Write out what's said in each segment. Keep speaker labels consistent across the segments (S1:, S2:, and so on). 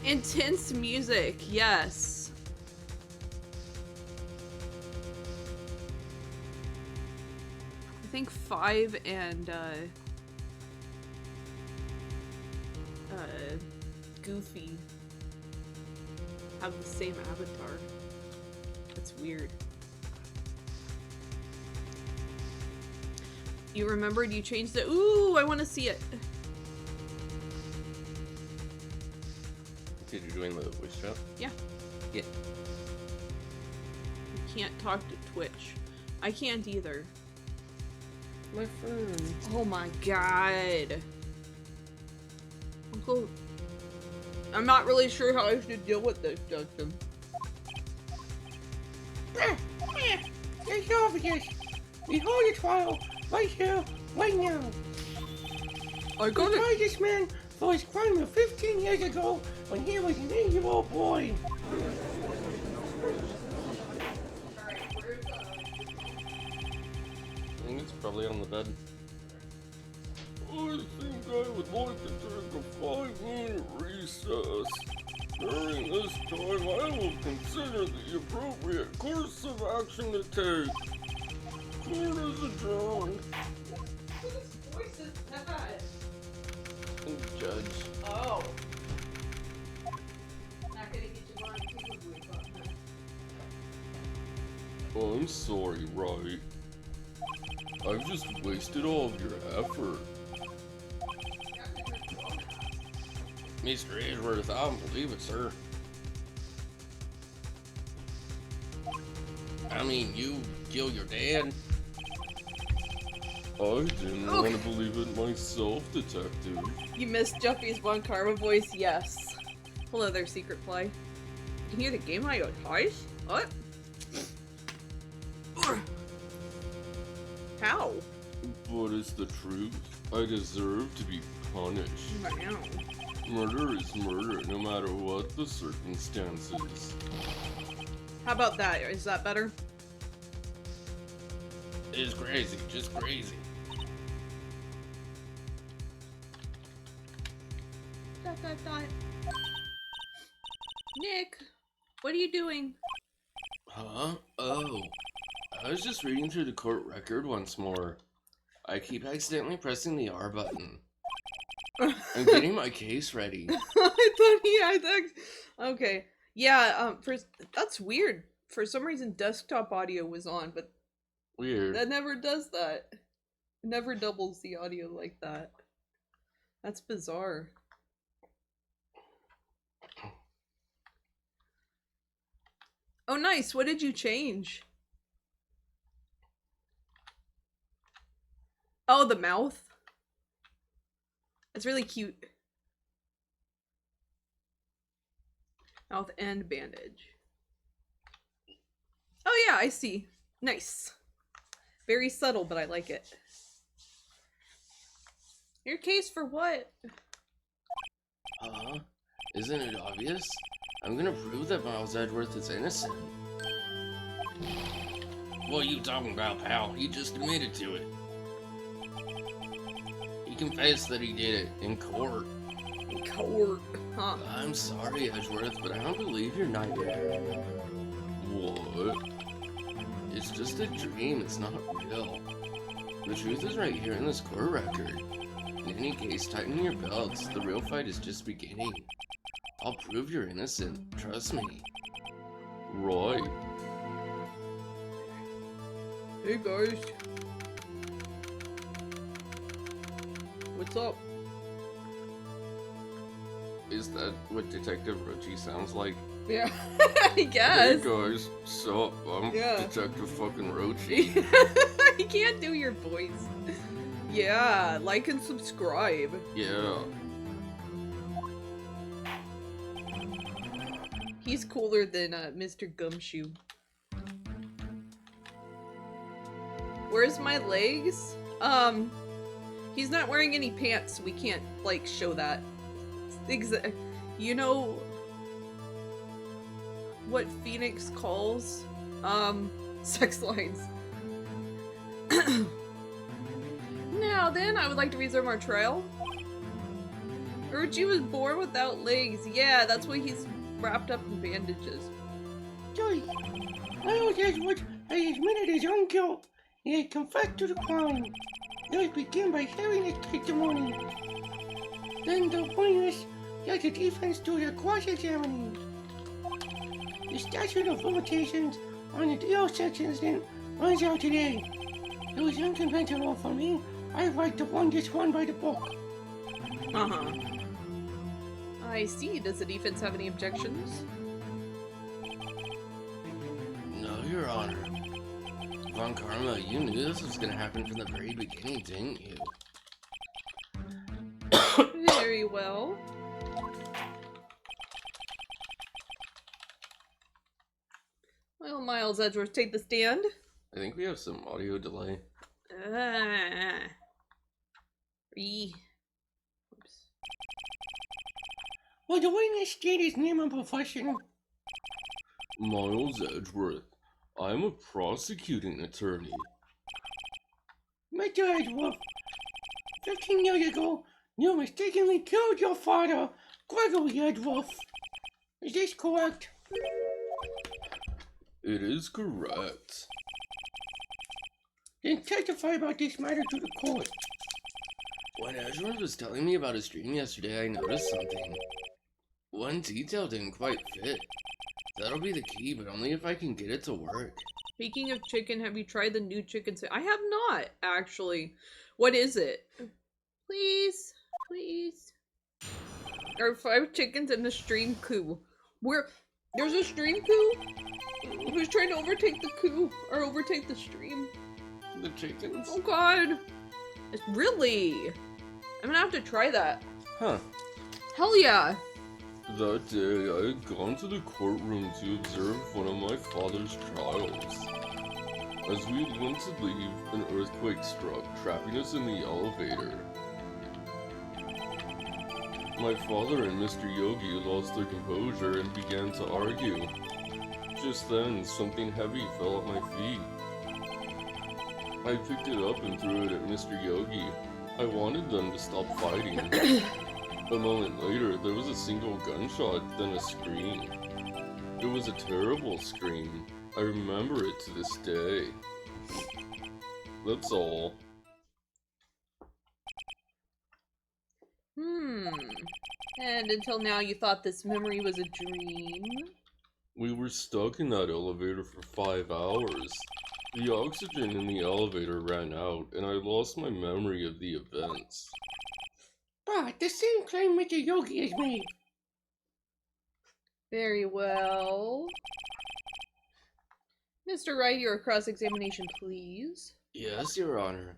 S1: Intense music, yes. I think 5 and Goofy have the same avatar. That's weird. You remembered you changed it? Ooh, I want to see it.
S2: Did you join the voice chat?
S1: Yeah.
S2: Yeah.
S1: You can't talk to Twitch. I can't either.
S2: My friend.
S1: Oh my god. Uncle, I'm not really sure how I should deal with this, Justin.
S3: It's obvious. We hold a trial right here, right now.
S1: I got
S3: Try this man for his crime of 15 years ago when he was an 8-year-old boy.
S2: I think it's probably on the bed. I think I would like to take a 5-minute recess. During this time, I will consider the appropriate course of action to take. Court is adjourned.
S1: Whose voice is that?
S2: Judge.
S1: Oh. Not gonna get you on voice on that.
S2: Oh, I'm sorry, Wright. I've just wasted all of your effort. Mr. Edgeworth, I don't believe it, sir. I mean, you killed your dad. I didn't want to believe it myself, Detective.
S1: You missed Jeffy's Von Karma voice? Yes. Whole other secret play. You can hear the game audio twice? What? How?
S2: But it's the truth. I deserve to be punished.
S1: Wow.
S2: Murder is murder, no matter what the circumstances.
S1: How about that? Is that better?
S2: It's crazy, just crazy.
S1: Dot, dot, dot. Nick, what are you doing?
S2: Huh? Oh. I was just reading through the court record once more. I keep accidentally pressing the R button. I'm getting my case ready.
S1: I thought he had that. Okay. Yeah, that's weird. For some reason, desktop audio was on, but
S2: Weird.
S1: that never does that. It never doubles the audio like that. That's bizarre. Oh, nice. What did you change? Oh, the mouth. It's really cute. Mouth and bandage. Oh yeah, I see. Nice. Very subtle, but I like it. Your case for what?
S2: Huh? Isn't it obvious? I'm gonna prove that Miles Edgeworth is innocent. What are you talking about, pal? He just admitted to it. He confessed that he did it in court.
S1: Court, huh?
S2: I'm sorry, Edgeworth, but I don't believe your nightmare. What? It's just a dream, it's not real. The truth is right here in this court record. In any case, tighten your belts. The real fight is just beginning. I'll prove you're innocent. Trust me. Right.
S1: Hey guys. What's up?
S2: Is that what Detective Rochi sounds like?
S1: Yeah, I guess.
S2: Hey guys, sup? I'm
S1: Yeah.
S2: Detective fucking Rochi.
S1: I can't do your voice. Yeah, like and subscribe.
S2: Yeah.
S1: He's cooler than Mr. Gumshoe. Where's my legs? He's not wearing any pants, so we can't, like, show that. You know what Phoenix calls, sex lines. Now then, I would like to resume our trial. Urchi was born without legs. Yeah, that's why he's wrapped up in bandages.
S3: Joy, Miles Edgeworth has admitted his own guilt. He had confessed to the crime. Let us begin by hearing his testimony. Then the witness let the defense do their cross-examining. The statute of limitations on the DL sex incident runs out today. It was unconventional for me. I like to run this one by the book.
S1: Uh-huh. I see. Does the defense have any objections?
S2: No, Your Honor. Von Karma, you knew this was gonna happen from the very beginning, didn't you?
S1: Very well. Well, Miles Edgeworth, take the stand.
S2: I think we have some audio delay.
S1: Oops.
S3: Will the witness state his name and profession?
S2: Miles Edgeworth. I'm a prosecuting attorney.
S3: Mr. Edgeworth, 15 years ago, you mistakenly killed your father, Gregory Edgeworth. Is this correct?
S2: It is correct.
S3: Then testify about this matter to the court.
S2: When Edgeworth was telling me about his dream yesterday, I noticed something. One detail didn't quite fit. That'll be the key, but only if I can get it to work.
S1: Speaking of chicken, have you tried the new chicken? I have not, actually. What is it? Please, please. There are 5 chickens in the stream coup. There's a stream coup? Who's trying to overtake the coup? Or overtake the stream?
S2: The chickens?
S1: Oh god. Really? I'm gonna have to try that.
S2: Huh.
S1: Hell yeah.
S2: That day, I had gone to the courtroom to observe one of my father's trials. As we went to leave, an earthquake struck, trapping us in the elevator. My father and Mr. Yogi lost their composure and began to argue. Just then, something heavy fell at my feet. I picked it up and threw it at Mr. Yogi. I wanted them to stop fighting. A moment later, there was a single gunshot, then a scream. It was a terrible scream. I remember it to this day. That's all.
S1: And until now you thought this memory was a dream?
S2: We were stuck in that elevator for 5 hours. The oxygen in the elevator ran out, and I lost my memory of the events.
S3: But the same claim Mr. Yogi has made.
S1: Very well. Mr. Wright, your cross-examination, please.
S2: Yes, Your Honor.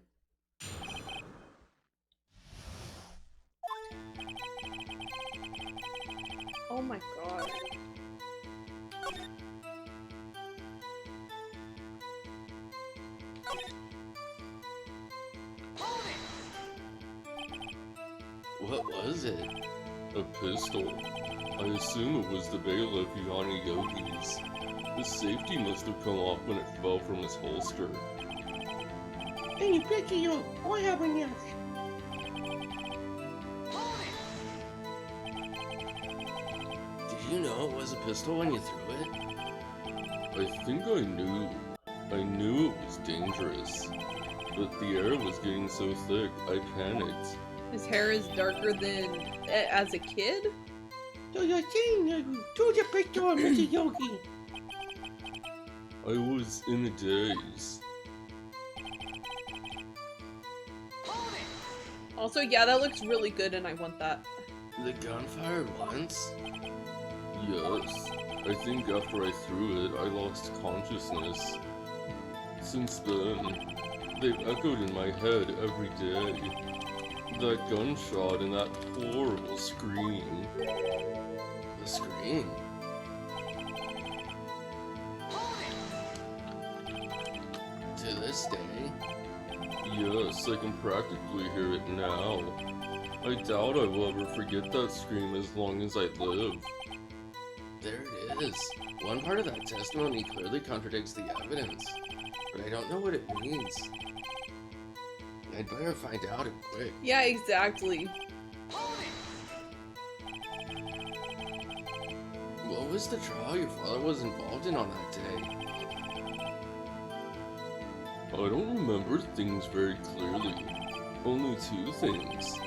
S1: Oh my god.
S2: What was it? A pistol. I assume it was the bailiff Yanni Yogi's. The safety must have come off when it fell from his holster.
S3: And you pick it up. What happened next?
S2: Did you know it was a pistol when you threw it? I think I knew. I knew it was dangerous. But the air was getting so thick, I panicked.
S1: His hair is darker than as a kid?
S3: So you're saying that you threw the pistol at Mr. Yogi?
S2: I was in a daze.
S1: Also, yeah, that looks really good and I want that.
S2: The gun fired once? Yes. I think after I threw it, I lost consciousness. Since then, they've echoed in my head every day. That gunshot and that horrible scream. The scream? To this day? Yes, I can practically hear it now. I doubt I will ever forget that scream as long as I live. There it is. One part of that testimony clearly contradicts the evidence, but I don't know what it means. I'd better find out it quick.
S1: Yeah, exactly.
S2: What was the trial your father was involved in on that day? I don't remember things very clearly. Only two things.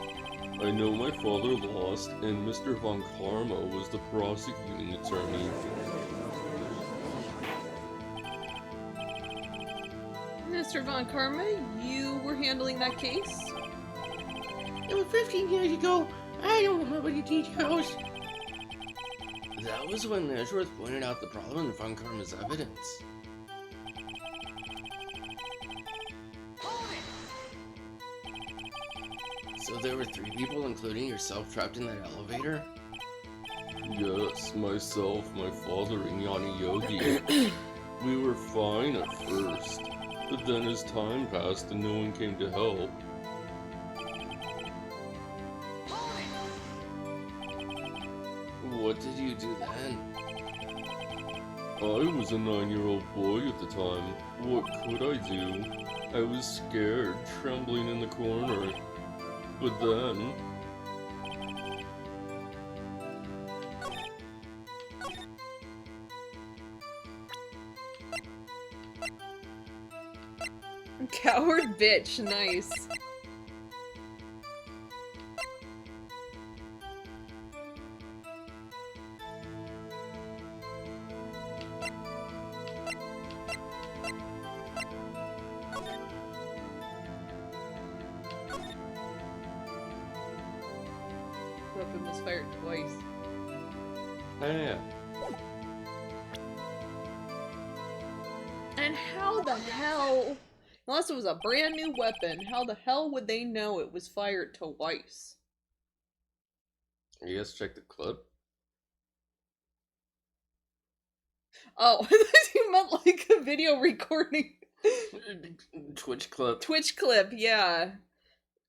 S2: I know my father lost, and Mr. Von Karma was the prosecuting attorney.
S1: Mr. Von Karma, you were handling that case?
S3: It was 15 years ago. I don't remember the details.
S2: That was when Edgeworth pointed out the problem in Von Karma's evidence. So there were 3 people, including yourself, trapped in that elevator? Yes, myself, my father, and Yanni Yogi. We were fine at first, but then as time passed and no one came to help. What did you do then? I was a 9-year-old boy at the time. What could I do? I was scared, trembling in the corner. But then...
S1: Coward bitch, nice. Weapon was fired twice.
S2: Yeah.
S1: And how the hell, unless it was a brand new weapon, how the hell would they know it was fired twice?
S2: You guys check the clip?
S1: Oh, I thought you meant like a video recording.
S2: Twitch clip.
S1: Twitch clip, yeah.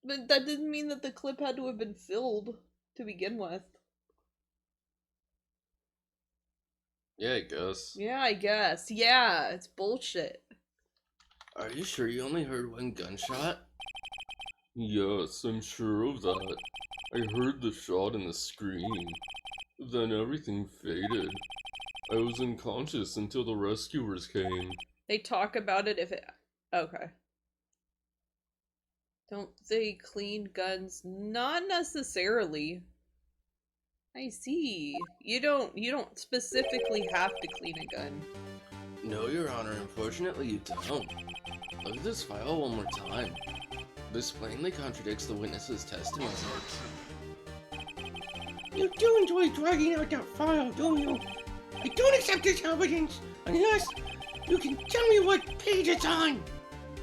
S1: But that didn't mean that the clip had to have been filled to begin with.
S2: Yeah, I guess.
S1: Yeah, I guess. Yeah, it's bullshit.
S2: Are you sure you only heard one gunshot? Yes, I'm sure of that. I heard the shot and the scream. Then everything faded. I was unconscious until the rescuers came.
S1: They talk about it if it... Okay. Don't they clean guns? Not necessarily. I see. You don't specifically have to clean a gun.
S2: No, Your Honor, unfortunately you don't. Look at this file one more time. This plainly contradicts the witness's testimony.
S3: You do enjoy dragging out that file, don't you? I don't accept this evidence unless you can tell me what page it's on.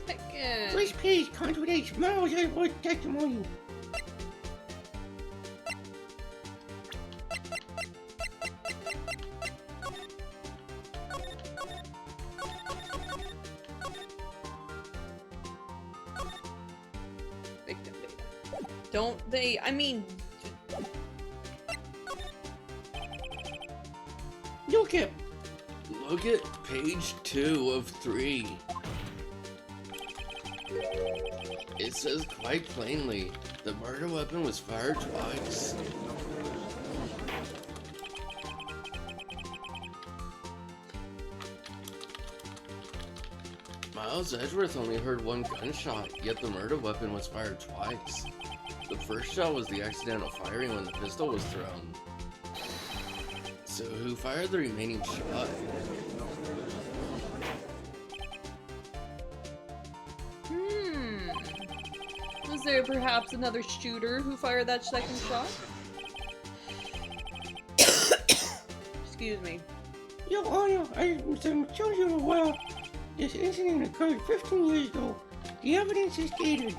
S1: Again.
S3: This page contradicts Miles Edwards' testimony.
S1: Victim data. Don't they? I mean...
S3: Look at
S2: Look at page 2 of 3. It says quite plainly, the murder weapon was fired twice. Miles Edgeworth only heard one gunshot, yet the murder weapon was fired twice. The first shot was the accidental firing when the pistol was thrown. So who fired the remaining shot?
S1: Was there perhaps another shooter who fired that second shot? Excuse me.
S3: Your Honor, I'm sure you're aware this incident occurred 15 years ago. The evidence is dated.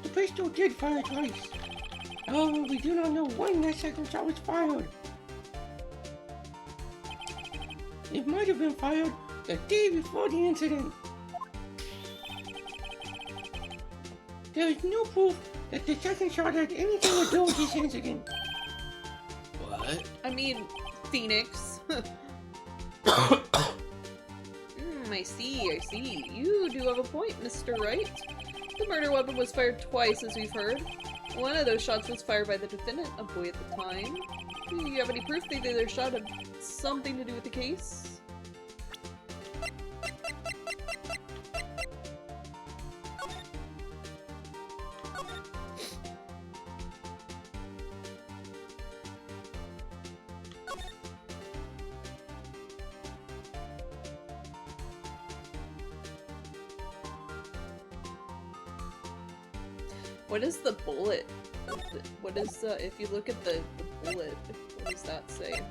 S3: The pistol did fire twice. However, we do not know when that second shot was fired. It might have been fired the day before the incident. There is no proof that the second shot had anything to do with this incident.
S2: What?
S1: I mean, Phoenix. I see. You do have a point, Mr. Wright. The murder weapon was fired twice, as we've heard. One of those shots was fired by the defendant, a boy at the time. Do you have any proof that their shot had something to do with the case? What is the bullet? What is if you look at the bullet, what does that say?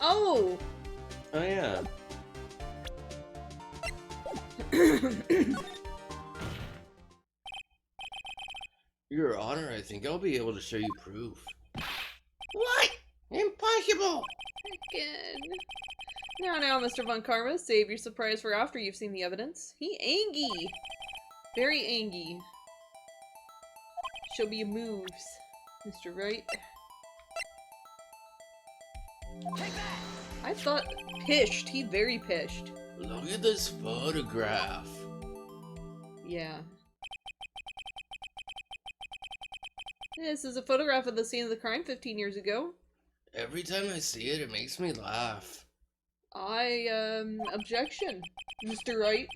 S1: Oh!
S2: Oh yeah. Your Honor, I think I'll be able to show you proof.
S3: What? Impossible!
S1: Again. Now, Mr. Von Karma, save your surprise for after you've seen the evidence. He angy! Very angy. Show me your moves, Mr. Wright. I thought pished. He very pished.
S2: Look at this photograph.
S1: Yeah. This is a photograph of the scene of the crime 15 years ago.
S2: Every time I see it, it makes me laugh.
S1: Objection, Mr. Wright.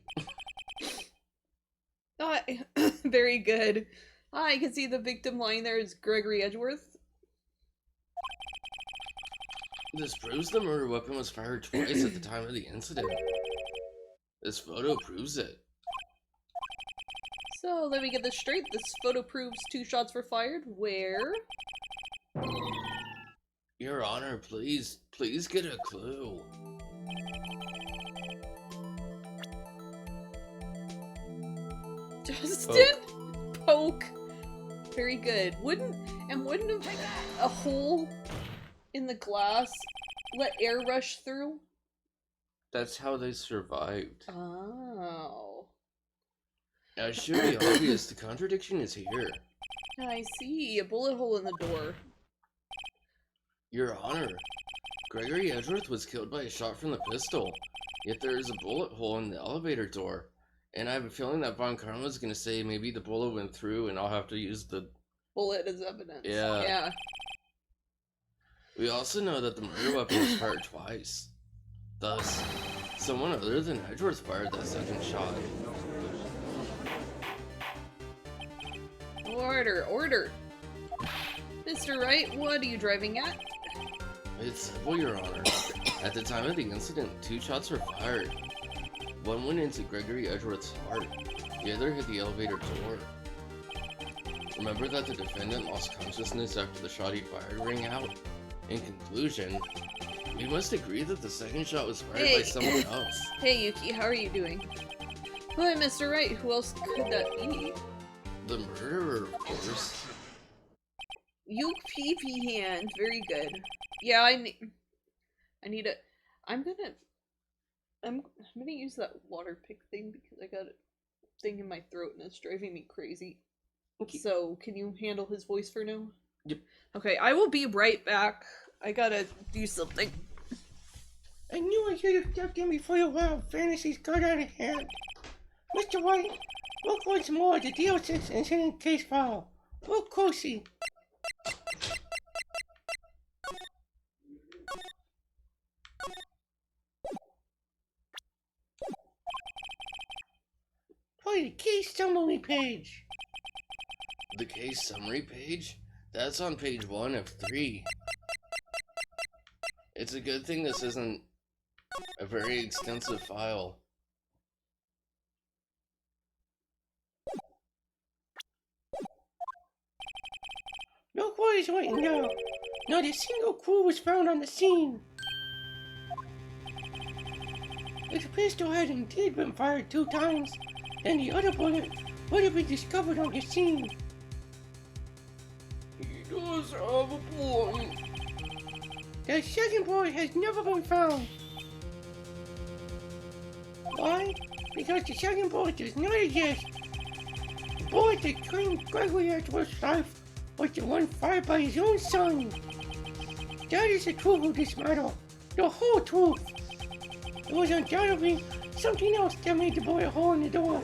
S1: Very good. I can see the victim lying there is Gregory Edgeworth.
S2: This proves the murder weapon was fired twice at the time of the incident. This photo proves it.
S1: So, let me get this straight. This photo proves 2 shots were fired. Where?
S2: Your Honor, please get a clue.
S1: Justin? Poke. Very good. Wouldn't a hole in the glass let air rush through?
S2: That's how they survived.
S1: Oh.
S2: Now, it should be obvious, the contradiction is here.
S1: I see. A bullet hole in the door.
S2: Your Honor, Gregory Edgeworth was killed by a shot from the pistol, yet there is a bullet hole in the elevator door. And I have a feeling that Von Karma is going to say maybe the bullet went through and I'll have to use the
S1: bullet as evidence.
S2: Yeah.
S1: Yeah.
S2: We also know that the murder weapon was fired twice. Thus, someone other than Edgeworth fired that second shot.
S1: Order, order. Mr. Wright, what are you driving at?
S2: It's simple, Your Honor. At the time of the incident, 2 shots were fired. One went into Gregory Edgeworth's heart. The other hit the elevator door. Remember that the defendant lost consciousness after the shot he fired rang out? In conclusion, we must agree that the second shot was fired by someone else.
S1: Hey Yuki, how are you doing? But Mr. Wright, who else could that be?
S2: The murderer, of course.
S1: You pee-pee hand. Very good. Yeah, I need a... I'm gonna use that water pick thing because I got a thing in my throat and it's driving me crazy.
S2: Okay.
S1: So, can you handle his voice for now?
S2: Yep.
S1: Okay, I will be right back. I gotta do something.
S3: I knew I should have stepped in before your wild fantasies got out of hand. Mr. White, look once more at the DL6 incident case file. Look closely. Play the case summary page.
S2: The case summary page? That's on page 1 of 3. It's a good thing this isn't a very extensive file.
S3: Look what is written now. Not a single clue was found on the scene. If the pistol had indeed been fired 2 times, then the other bullet would have been discovered on the scene.
S2: He does have a point.
S3: The second bullet has never been found. Why? Because the second bullet does not exist. The bullet that claimed Gregory Edgeworth's life was the one fired by his own son. That is the truth of this matter. The whole truth. It was undoubtedly something else that made the bullet hole in the door.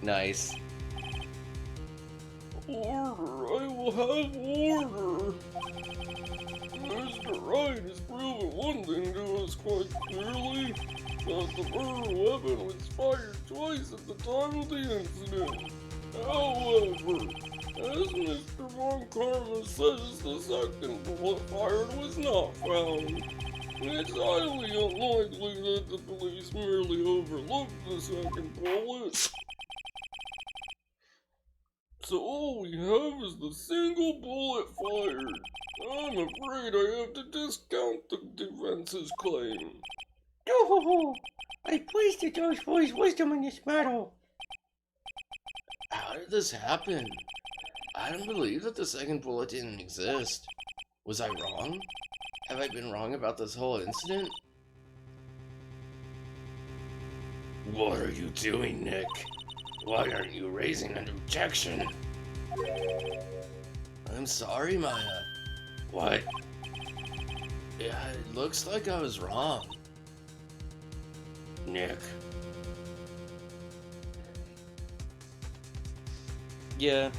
S2: Nice.
S4: Order, I will have order. Mr. Wright has proven one thing to us quite clearly, that the murder weapon was fired twice at the time of the incident. However, as Mr. Von Karma says, the second bullet fired was not found. It's highly unlikely that the police merely overlooked the second bullet. So all we have is the single bullet fired. I'm afraid I have to discount the defense's claim.
S3: Oh, I praise the judge for his wisdom in this matter.
S2: How did this happen? I don't believe that the second bullet didn't exist. Was I wrong? Have I been wrong about this whole incident? What are you doing, Nick? Why aren't you raising an objection? I'm sorry, Maya. What? Yeah, it looks like I was wrong. Nick.
S5: Yeah.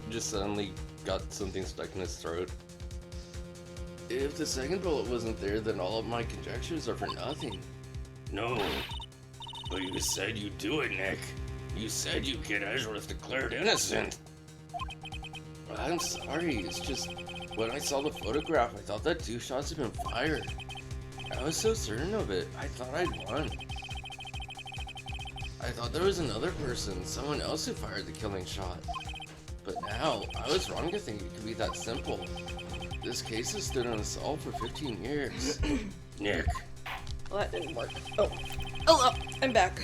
S5: Just suddenly got something stuck in his throat.
S2: If the second bullet wasn't there, then all of my conjectures are for nothing. No. But you said you'd do it, Nick. You said you'd get Edgeworth declared innocent. I'm sorry, it's just when I saw the photograph, I thought that 2 shots had been fired. I was so certain of it, I thought I'd won. I thought there was another person, someone else who fired the killing shot. But now, I was wrong to think it could be that simple. This case has stood unsolved for 15 years. Nick.
S1: Well, that didn't work. Oh, I'm back.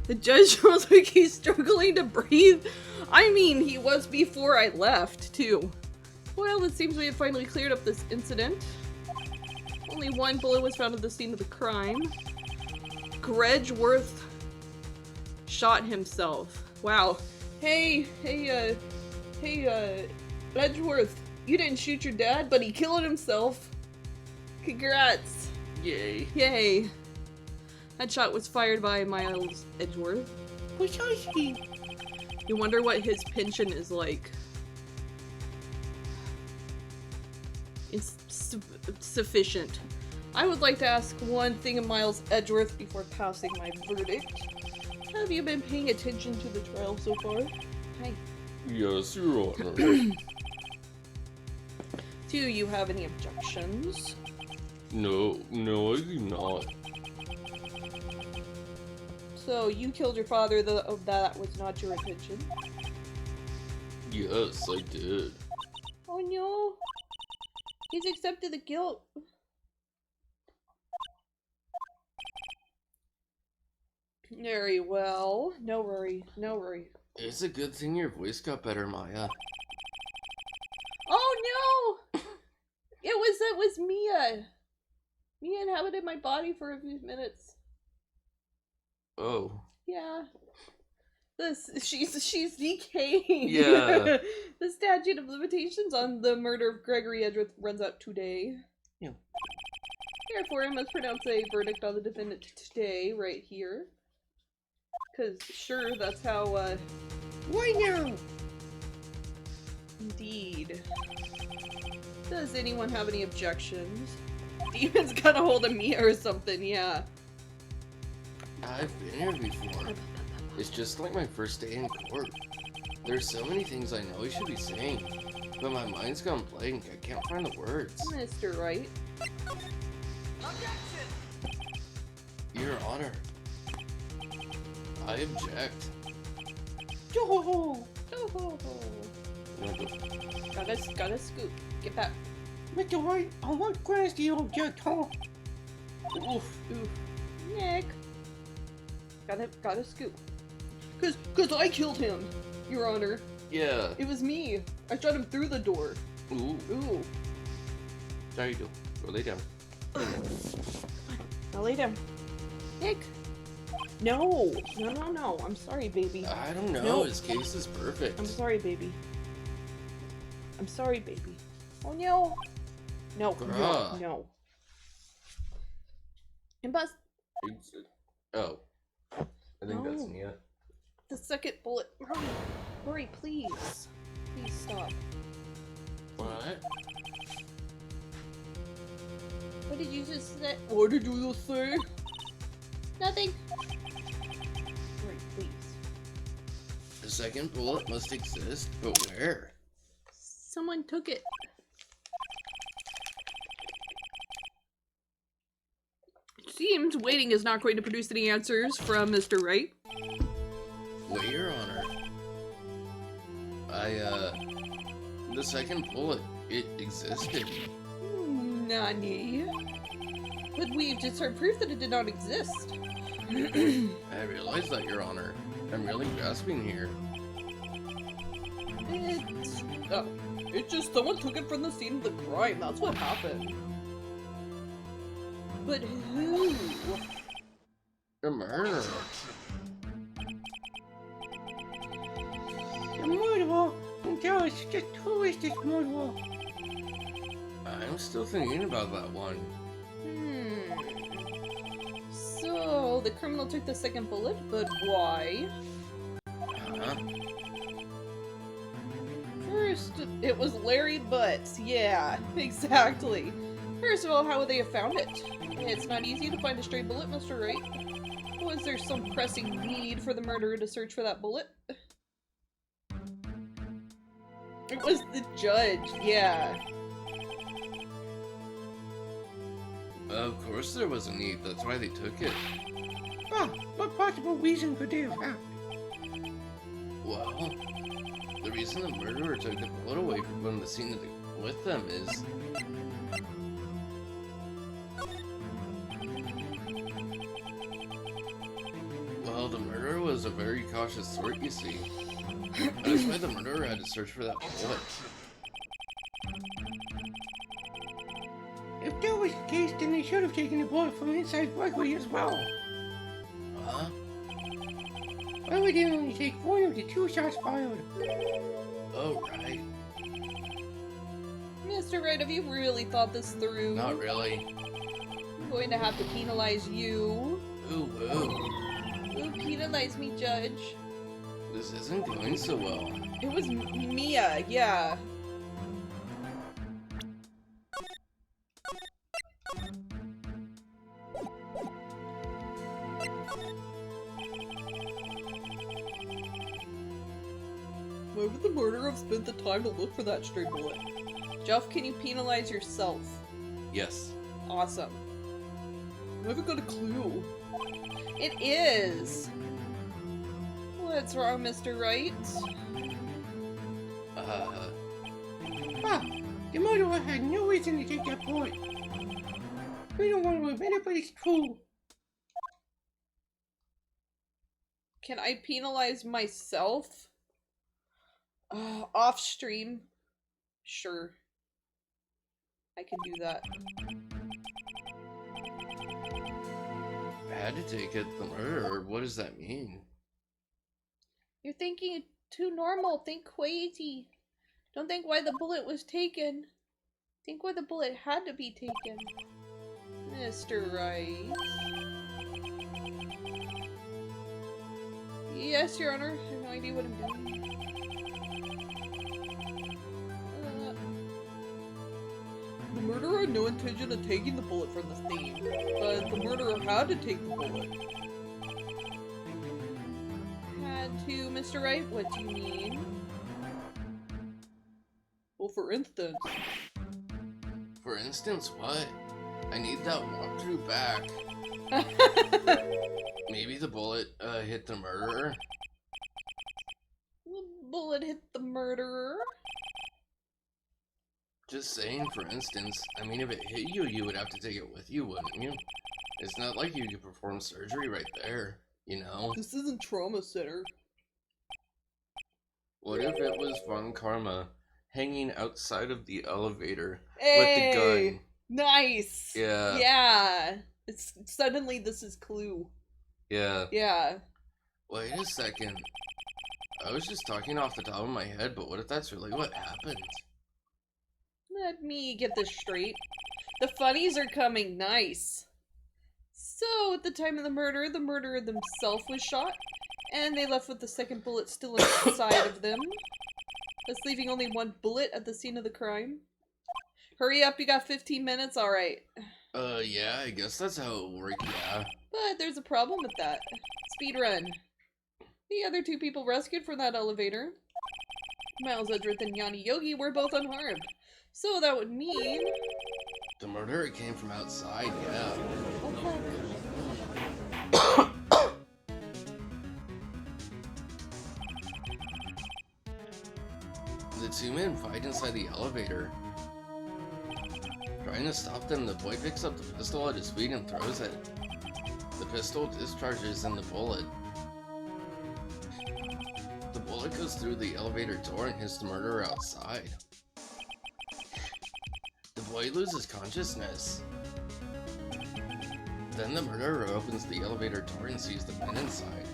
S1: The judge was like he's struggling to breathe. I mean, he was before I left, too. Well, it seems we have finally cleared up this incident. Only 1 bullet was found at the scene of the crime. Edgeworth shot himself. Wow. Hey, Edgeworth, you didn't shoot your dad, but he killed himself. Congrats.
S2: Yay.
S1: Yay. That shot was fired by Miles Edgeworth.
S3: Precisely.
S1: You wonder what his pension is like. It's sufficient. I would like to ask one thing of Miles Edgeworth before passing my verdict. Have you been paying attention to the trial so far? Hi.
S4: Yes, Your Honor.
S1: Do you have any objections?
S4: No, I do not.
S1: So you killed your father, though that was not your intention?
S4: Yes, I did.
S1: Oh no. He's accepted the guilt. Very well. No worry.
S2: It's a good thing your voice got better, Maya.
S1: Oh no! It was Mia. Mia inhabited my body for a few minutes.
S2: Oh.
S1: Yeah. She's decaying.
S2: Yeah.
S1: The statute of limitations on the murder of Gregory Edgeworth runs out today.
S2: Yeah.
S1: Therefore, I must pronounce a verdict on the defendant today, right here. Cause sure, that's how
S3: Why now?
S1: Indeed. Does anyone have any objections? Demon's got a hold of Mia or something, yeah.
S2: I've been here before. It's just like my first day in court. There's so many things I know I should be saying, but my mind's gone blank. I can't find the words.
S1: Mr. Wright.
S2: Your Honor. I object.
S3: Oh,
S1: Oh,
S2: You wanna go?
S1: gotta scoop. Get back.
S3: Mr. Wright, on what grounds do you object, huh?
S2: Oof.
S1: Oof. Nick. Gotta scoop. Cause I killed him, Your Honor.
S2: Yeah.
S1: It was me. I shot him through the door.
S2: Ooh.
S1: Ooh.
S2: There you go. Go lay down.
S1: Now lay down. Nick. No. I'm sorry, baby.
S2: I don't know.
S1: No.
S2: His case is perfect.
S1: I'm sorry, baby. I'm sorry, baby. Oh no. No, no,
S2: Bruh.
S1: no. And bust
S5: Oh. I think that's
S1: No.
S5: Nia.
S1: the second bullet. Hurry, hurry, please. Please stop.
S2: What?
S1: What did you just say?
S3: What did you just say?
S1: Nothing. Hurry, please.
S2: The second bullet must exist, but where?
S1: Someone took it. Seems waiting is not going to produce any answers from Mr. Wright.
S2: Wait, Your Honor. The second bullet, it existed.
S1: Nani? But we've just heard proof that it did not exist.
S2: I realize that, Your Honor. I'm really grasping here.
S1: It's just someone took it from the scene of the crime. That's what happened. But who?
S2: A murderer.
S3: The murderer? Tell us, just who is this murderer?
S2: I'm still thinking about that one.
S1: So, the criminal took the second bullet, but why?
S2: Huh?
S1: First, it was Larry Butts. Yeah, exactly. First of all, how would they have found it? It's not easy to find a stray bullet, Mr. Wright. Was there some pressing need for the murderer to search for that bullet? It was the judge, yeah.
S2: Of course there was a need, that's why they took it.
S3: Ah, what possible reason could they have had?
S2: Well, the reason the murderer took the bullet away from the scene with them is... Well, the murderer was a very cautious sort, you see. That's why the murderer had to search for that bullet.
S3: If that was the case, then they should have taken the bullet from inside Gregory as well.
S2: Huh?
S3: Why would they only take one of the 2 shots fired?
S2: Oh, right.
S1: Mr. Wright, have you really thought this through?
S2: Not really.
S1: I'm going to have to penalize you.
S2: Ooh, ooh.
S1: Ooh, penalize me, Judge.
S2: This isn't going so well.
S1: It was Mia, yeah. Why would the murderer have spent the time to look for that stray bullet? Jeff, can you penalize yourself?
S5: Yes.
S1: Awesome. I haven't got a clue. It is! What's wrong, Mr. Wright?
S3: Ah, the murderer had no reason to take that bullet. We don't want to admit it, but it's true.
S1: Can I penalize myself? Off stream? Sure. I can do that.
S2: I had to take it. The murderer, what does that mean?
S1: You're thinking too normal. Think crazy. Don't think why the bullet was taken. Think why the bullet had to be taken. Mr. Wright. Yes, Your Honor. I have no idea what I'm doing. The murderer had no intention of taking the bullet from the scene, but the murderer had to take the bullet. Had to, Mr. Wright? What do you mean? Well, for instance.
S2: For instance, what? I need that walkthrough back. Maybe the bullet, hit the murderer?
S1: The bullet hit the murderer?
S2: Just saying, for instance. I mean, if it hit you, you would have to take it with you, wouldn't you? It's not like you could perform surgery right there, you know?
S1: This isn't trauma center.
S5: What if it was Von Karma hanging outside of the elevator
S1: Hey!
S5: with the gun?
S1: Nice!
S5: Yeah.
S1: Yeah! It's suddenly this is Clue.
S5: Yeah.
S1: Yeah.
S2: Wait a second. I was just talking off the top of my head, but what if that's really what happened?
S1: Let me get this straight. The funnies are coming. Nice. So, at the time of the murderer themselves was shot, and they left with the second bullet still inside of them, thus leaving only one bullet at the scene of the crime. Hurry up, you got 15 minutes? Alright.
S2: Yeah, I guess that's how it worked, yeah.
S1: But there's a problem with that. Speed run. The other two people rescued from that elevator, Miles Edgeworth and Yanni Yogi, were both unharmed. So that would mean...
S2: The murderer came from outside, yeah.
S1: Okay.
S2: The two men fight inside the elevator. Trying to stop them, the boy picks up the pistol at his feet and throws it. The pistol discharges in the bullet. The bullet goes through the elevator door and hits the murderer outside. The boy loses consciousness. Then the murderer opens the elevator door and sees the men inside.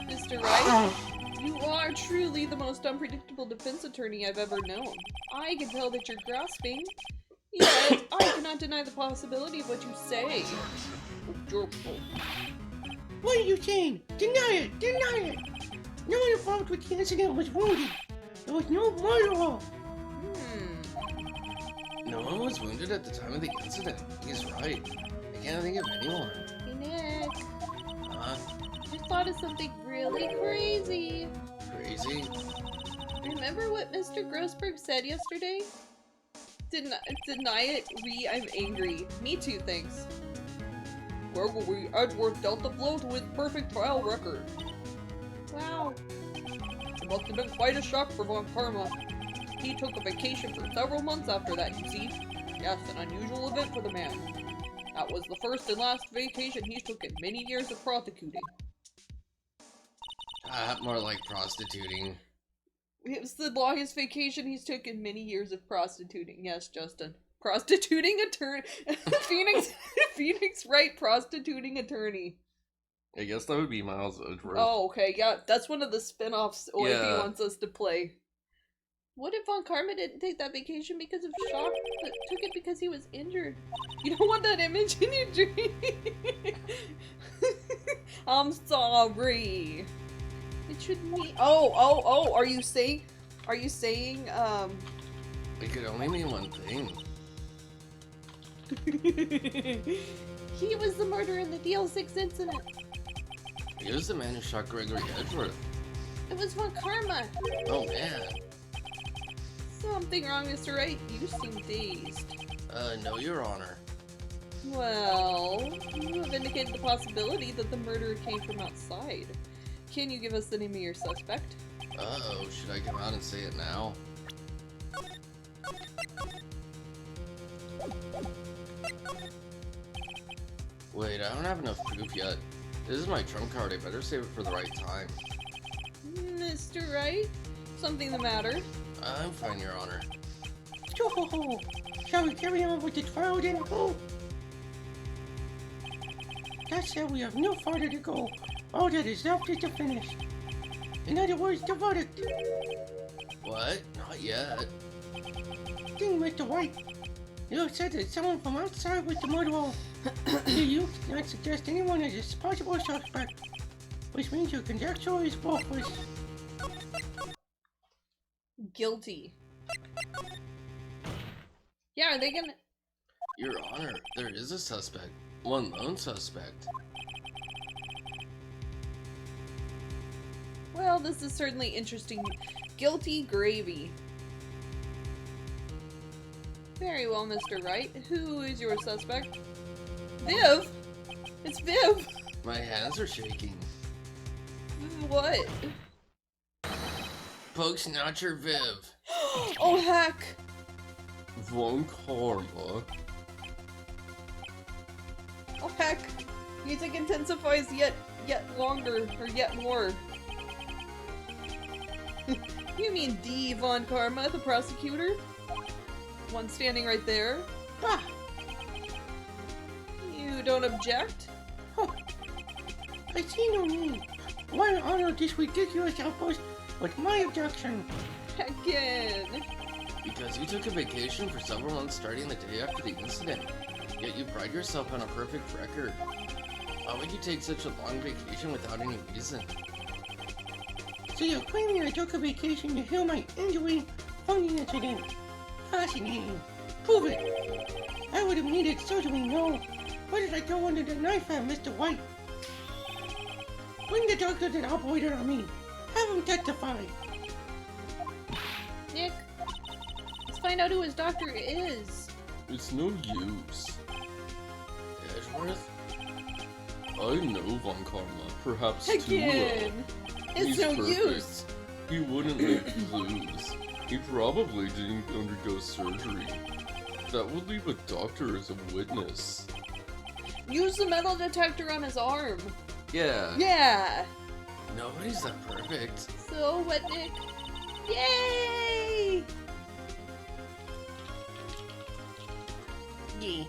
S1: Mr. Wright, you are truly the most unpredictable defense attorney I've ever known. I can tell that you're grasping, yet I cannot deny the possibility of what you say.
S3: What are you saying? Deny it! Deny it! No one involved with the incident was wounded. There was no murderer.
S2: No one was wounded at the time of the incident. He's right. I can't think of anyone.
S1: Hey, Nick.
S2: Huh?
S1: Just thought of something really crazy.
S2: Crazy?
S1: Remember what Mr. Grossberg said yesterday? Deny it, I'm angry. Me too, thanks. Gregory Edgeworth dealt a blow to his perfect trial record. Wow. It must have been quite a shock for Von Karma. He took a vacation for several months after that, you see. Yes, an unusual event for the man. That was the first and last vacation he took in many years of prosecuting.
S2: More like prostituting.
S1: It was the longest vacation he's took in many years of prostituting. Yes, Justin. Prostituting attorney. Phoenix Wright, prostituting attorney.
S2: I guess that would be Miles Edgeworth.
S1: Oh, okay. Yeah, that's one of the spin-offs OIP
S2: Yeah.
S1: wants us to play. What if Von Karma didn't take that vacation because of shock, but took it because he was injured? You don't want that image in your dream. I'm sorry. It should mean. Oh! Are you saying?
S2: It could only mean one thing.
S1: He was the murderer in the DL6 incident.
S2: He was the man who shot Gregory Edgeworth.
S1: It was Von Karma.
S2: Oh man.
S1: Something wrong, Mr. Wright. You seem dazed.
S2: No, Your Honor.
S1: Well, you have indicated the possibility that the murderer came from outside. Can you give us the name of your suspect?
S2: Uh-oh, should I come out and say it now? Wait, I don't have enough proof yet. This is my trump card, I better save it for the right time.
S1: Mr. Wright? Something the matter?
S2: I'm fine, Your Honor.
S3: So, shall we carry on with the trial then? Oh. That said, we have no farther to go. All that is left is to finish. In other words, the verdict.
S2: What? Not yet.
S3: Thing, Mr. White. You said that someone from outside was the murderer. You cannot suggest anyone as a possible suspect, which means your conjecture is worthless.
S1: Guilty. Yeah, are they gonna...
S2: Your Honor, there is a suspect. One lone suspect.
S1: Well, this is certainly interesting. Guilty gravy. Very well, Mr. Wright. Who is your suspect? Viv! It's Viv!
S2: My hands are shaking.
S1: What?
S2: Poke Snatcher Viv.
S1: Oh, heck!
S2: Von Karma.
S1: Oh, heck! Music intensifies yet longer, or yet more. You mean D. Von Karma, the prosecutor? One standing right there?
S3: Bah!
S1: You don't object?
S3: Huh. I see no need. want to honor this ridiculous outpost with my objection.
S1: Again.
S2: Because you took a vacation for several months starting the day after the incident. Yet you pride yourself on a perfect record. Why would you take such a long vacation without any reason?
S3: So you're claiming I took a vacation to heal my injury from the incident? Fascinating. Prove it. I would have needed surgery, no. Why did I go under the knife at Mr. White? Bring the doctor that operated on me. Have him testify.
S1: Nick, let's find out who his doctor is.
S4: It's no use.
S2: Edgeworth?
S4: I know Von Karma, perhaps too
S1: Again.
S4: well.
S1: It's
S4: He's
S1: no
S4: perfect.
S1: use.
S4: He wouldn't make you lose. He probably didn't undergo surgery. That would leave a doctor as a witness.
S1: Use the metal detector on his arm.
S2: Yeah.
S1: Yeah.
S2: Nobody's that perfect.
S1: So what, Nick? Yay!
S3: Yeah.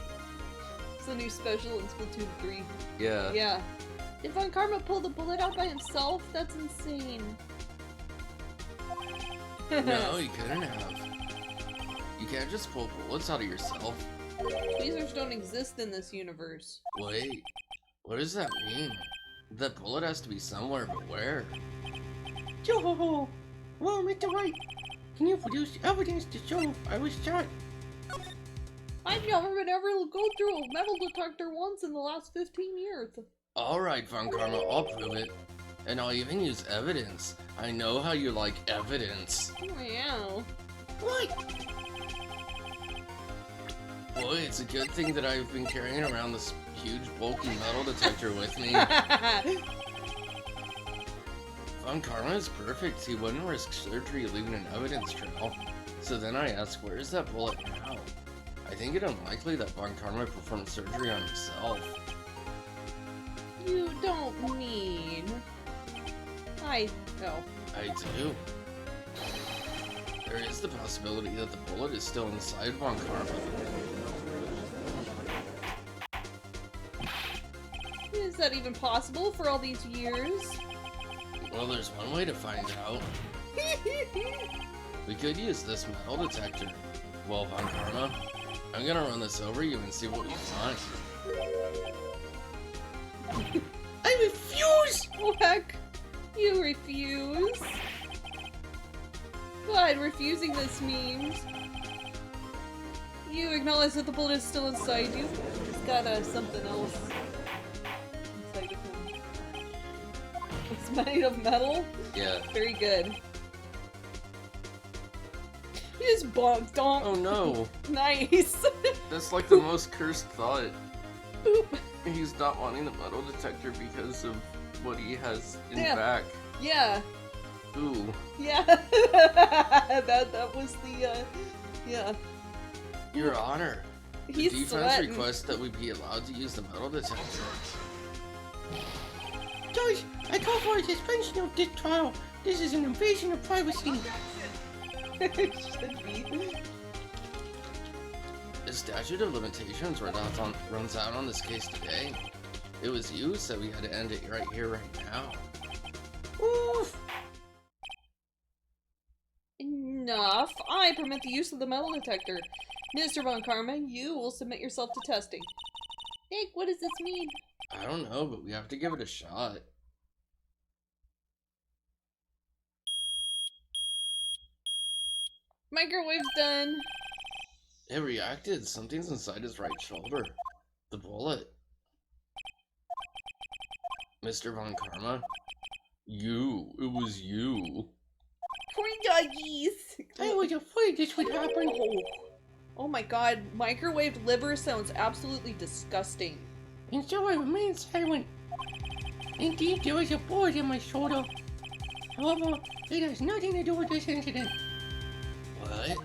S1: It's the new special in Splatoon 3.
S2: Yeah.
S1: Yeah. Did Von Karma pull the bullet out by himself? That's insane.
S2: No, you couldn't have. You can't just pull bullets out of yourself.
S1: Tweezers don't exist in this universe.
S2: Wait, what does that mean? That bullet has to be somewhere, but where?
S3: Yo-ho-ho. Well, Mr. White, can you produce evidence to show I was shot?
S1: I've never been able to go through a metal detector once in the last 15 years.
S2: Alright, Von Karma, I'll prove it. And I'll even use evidence. I know how you like evidence.
S1: Wow.
S3: What?
S2: Boy, it's a good thing that I've been carrying around this huge bulky metal detector with me. Von Karma is perfect. He wouldn't risk surgery leaving an evidence trail. So then I ask, where is that bullet now? I think it unlikely that Von Karma performed surgery on himself.
S1: You don't mean... I know.
S2: I do. There is the possibility that the bullet is still inside Von Karma.
S1: Is that even possible for all these years?
S2: Well, there's one way to find out. We could use this metal detector. Well, Von Karma, I'm gonna run this over you and see what we find.
S3: I refuse!
S1: Oh heck, you refuse? But refusing this means you acknowledge that the bullet is still inside you. It's got something else inside of him. It's made of metal.
S2: Yeah.
S1: Very good. He just bonked donk.
S2: Oh no,
S1: Nice.
S2: that's like the most cursed thought.
S1: Boop.
S2: He's not wanting the metal detector because of what he has in
S1: Yeah.
S2: back.
S1: Yeah.
S2: Ooh.
S1: Yeah. that was the yeah.
S2: Your Honor, the
S1: He's
S2: defense
S1: sweating.
S2: requests that we be allowed to use the metal detector.
S3: Judge, I call for a suspension of this trial. This is an invasion of privacy.
S1: It should be.
S2: The statute of limitations runs out on this case today. It was you, so we had to end it right here, right now.
S3: Oof.
S1: Enough. I permit the use of the metal detector. Mr. Von Karma, you will submit yourself to testing. Nick, what does this mean?
S2: I don't know, but we have to give it a shot.
S1: Microwave's done.
S2: It reacted. Something's inside his right shoulder. The bullet. Mr. Von Karma?
S4: It was you.
S1: Corn doggies.
S3: I was afraid this would happen.
S1: Oh my god, microwaved liver sounds absolutely disgusting.
S3: And so I remained silent. Indeed, there was a bullet in my shoulder. However, it has nothing to do with this incident.
S2: What?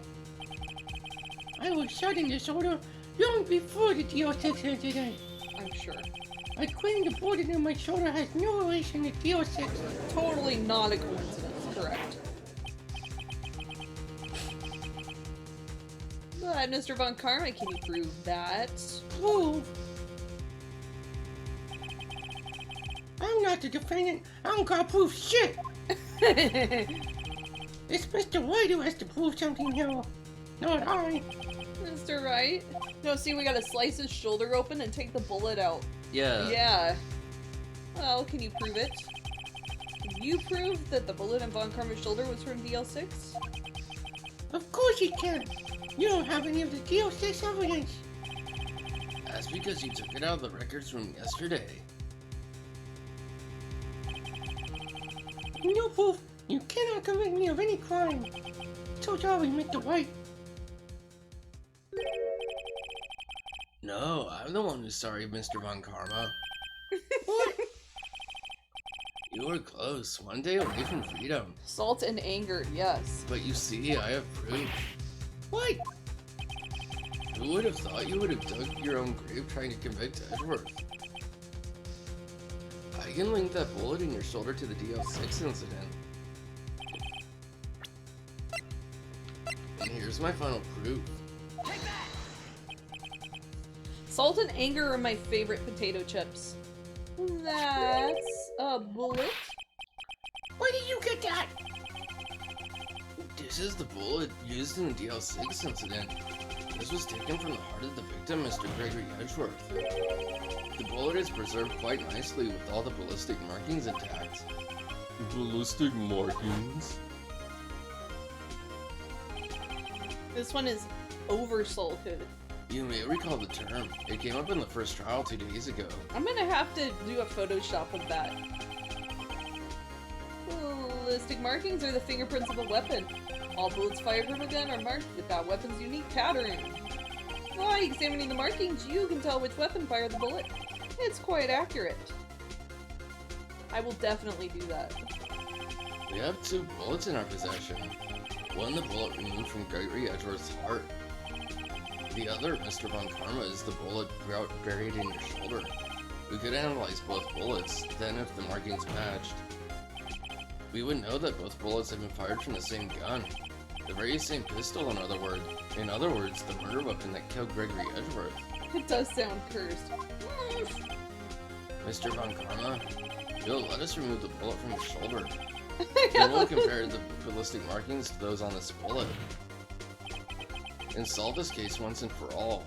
S3: I was shot in the shoulder long before the DO6 incident.
S1: I'm sure.
S3: I claim the bullet in my shoulder has no relation to DO6.
S1: Totally not a coincidence, correct. But Mr. Von Karma, can you prove that?
S3: Prove. I I'm not the defendant. I don't gotta prove shit. It's Mr. White who has to prove something here. Not I.
S1: Mr. Wright? No, see, we gotta slice his shoulder open and take the bullet out.
S2: Yeah.
S1: Yeah. Well, can you prove it? Can you prove that the bullet in Von Karma's shoulder was from DL6?
S3: Of course you can. You don't have any of the DL6 evidence.
S2: That's because you took it out of the records from yesterday.
S3: No proof. You cannot convict me of any crime. So sorry, Mr. White.
S2: No, I'm the one who's sorry, Mr. Von Karma.
S3: What?
S2: You were close, one day away from freedom.
S1: Salt and anger, yes.
S2: But you see, I have proof.
S3: What?
S2: Who would have thought you would have dug your own grave trying to convict Edgeworth? I can link that bullet in your shoulder to the DL6 incident. And here's my final proof.
S1: Salt and anger are my favorite potato chips. That's a bullet.
S3: Where did you get that?
S2: This is the bullet used in the DL6 incident. This was taken from the heart of the victim, Mr. Gregory Edgeworth. The bullet is preserved quite nicely with all the ballistic markings intact.
S4: Ballistic markings?
S1: This one is over salted.
S2: You may recall the term. It came up in the first trial 2 days ago.
S1: I'm gonna have to do a Photoshop of that. Ballistic markings are the fingerprints of a weapon. All bullets fired from a gun are marked with that weapon's unique pattern. By examining the markings, you can tell which weapon fired the bullet. It's quite accurate. I will definitely do that.
S2: We have 2 bullets in our possession. One, the bullet removed from Gregory Edgeworth's heart. The other, Mr. Von Karma, is the bullet buried in your shoulder. We could analyze both bullets, then if the markings matched, we would know that both bullets have been fired from the same gun. The very same pistol, in other words, the murder weapon that killed Gregory Edgeworth.
S1: It does sound cursed.
S2: Mr. Von Karma, you'll let us remove the bullet from your shoulder. Then we'll compare the ballistic markings to those on this bullet. And solve this case once and for all.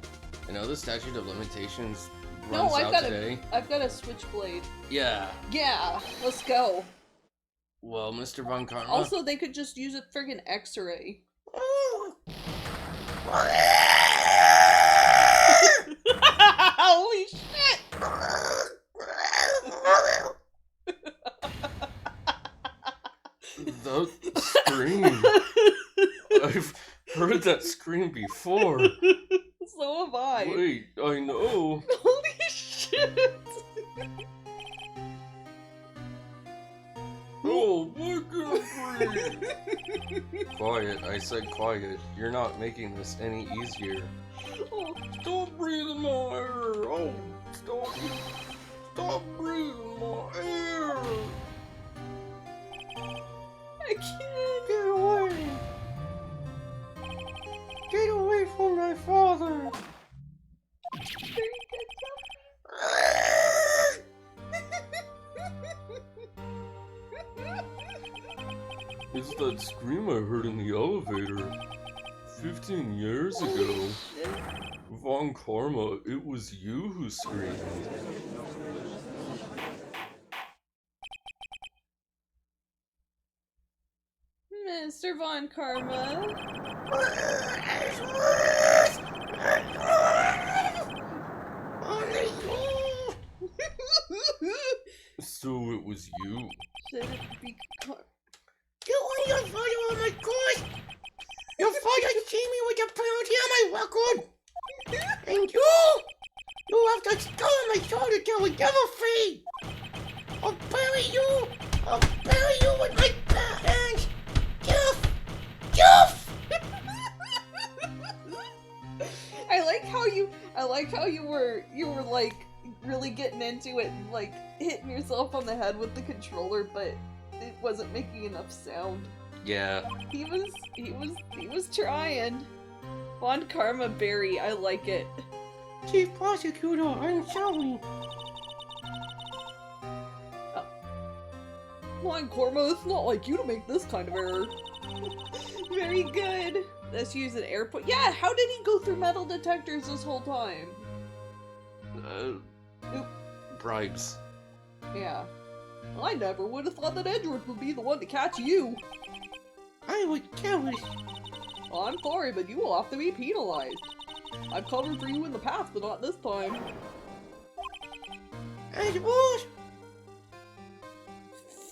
S2: I know the statute of limitations runs out today.
S1: I've got a switchblade.
S2: Yeah.
S1: Yeah, let's go.
S2: Well, Mr. Von Karma.
S1: Also, they could just use a friggin' X-ray. Holy shit!
S2: That scream. I've heard that scream before.
S1: So have I.
S2: Wait, I know.
S1: Holy shit!
S4: Oh, look at me!
S2: Quiet, I said quiet. You're not making this any easier.
S1: Oh,
S4: Stop breathing my air! Oh, stop breathing my air!
S1: I can't.
S3: Get away! Get away from my father!
S4: It's that scream I heard in the elevator 15 years ago. Von Karma, it was you who screamed.
S1: Mr. Von Karma.
S4: So it was you.
S1: Should it be
S3: You want your father on my course? Your father see me with the penalty on my record? And you have to stone my shoulder till we never free! I'll bury you! I'll bury you with my bare hands! Jeff! Jeff!
S1: I like how you were like really getting into it and like hitting yourself on the head with the controller, but it wasn't making enough sound.
S2: Yeah.
S1: He was trying. Von Karma Berry, I like it.
S3: Chief Prosecutor, I'm sorry.
S1: Come on, Korma, it's not like you to make this kind of error. Very good. Let's use an airport. Yeah, how did he go through metal detectors this whole time? Oop.
S2: Bribes.
S1: Yeah. I never would have thought that Edward would be the one to catch you.
S3: I was careless.
S1: Well, I'm sorry, but you will have to be penalized. I've covered for you in the past, but not this time.
S3: As it was.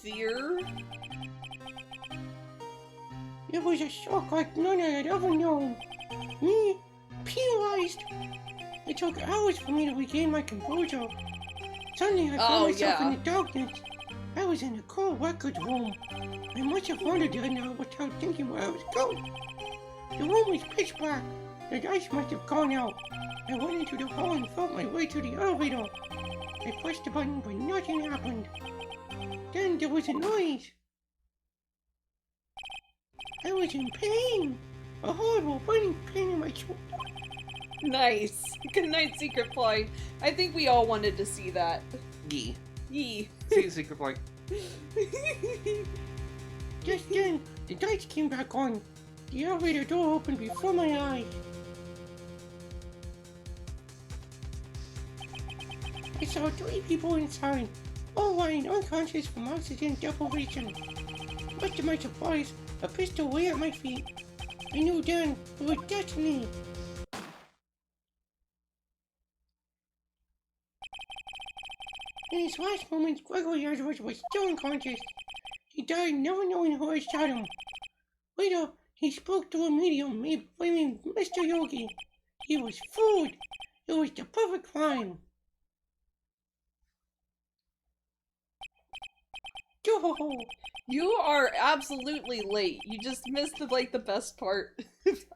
S1: Fear?
S3: It was a shock like none I had ever known. Me, penalized. It took hours for me to regain my composure. Suddenly I found myself in the darkness. I was in a cold records room. I must have wandered there now without thinking where I was going. The room was pitch black. The lights must have gone out. I went into the hall and felt my way to the elevator. I pushed the button, but nothing happened. Then there was a noise. I was in pain. A horrible burning pain in my shoulder.
S1: Nice. Good night, Secret Flight. I think we all wanted to see that.
S2: Yee.
S1: Yee.
S2: See you, Secret Flight.
S3: Just then, the lights came back on. The elevator door opened before my eyes. I saw 3 people inside, all lying unconscious from oxygen deprivation. Much to my surprise, a pistol lay at my feet. I knew then it was destiny. In his last moments, Gregory Edwards was still unconscious. He died never knowing who had shot him. Later, he spoke to a medium made blaming Mr. Yogi. He was fooled. It was the perfect crime.
S1: You are absolutely late. You just missed the best part.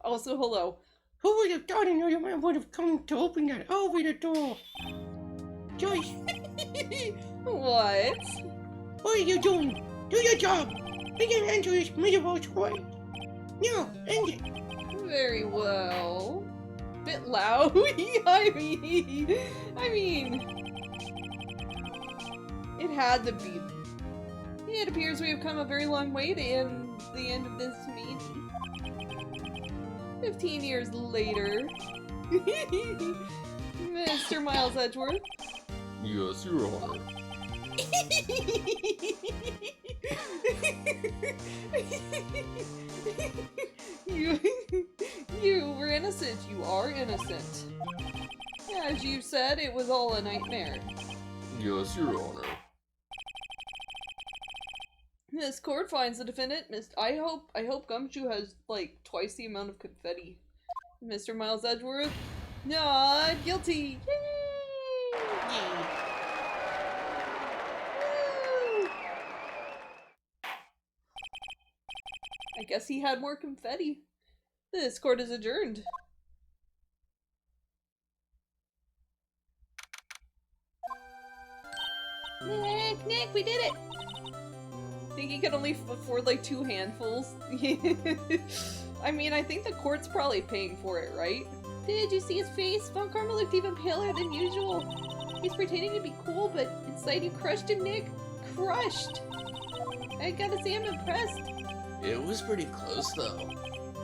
S1: Also, hello.
S3: Who would have thought another man would have come to open that elevator door? Joyce,
S1: What?
S3: what are you doing? Do your job. We can answer this miserable story. Now, end it.
S1: Very well. Bit loud. I mean, it had to be. It appears we have come a very long way to end the end of this meeting. 15 years later. Mr. Miles Edgeworth.
S4: Yes, Your Honor.
S1: You were innocent. You are innocent. As you said, it was all a nightmare.
S4: Yes, Your Honor.
S1: This court finds the defendant. I hope Gumshoe has like twice the amount of confetti. Mr. Miles Edgeworth, not guilty. Yay! Woo! I guess he had more confetti. This court is adjourned. Nick, we did it! I think he could only afford like 2 handfuls. I mean, I think the court's probably paying for it, right? Did you see his face? Von Karma looked even paler than usual. He's pretending to be cool, but inside you crushed him, Nick. Crushed! I gotta say I'm impressed.
S2: It was pretty close, though.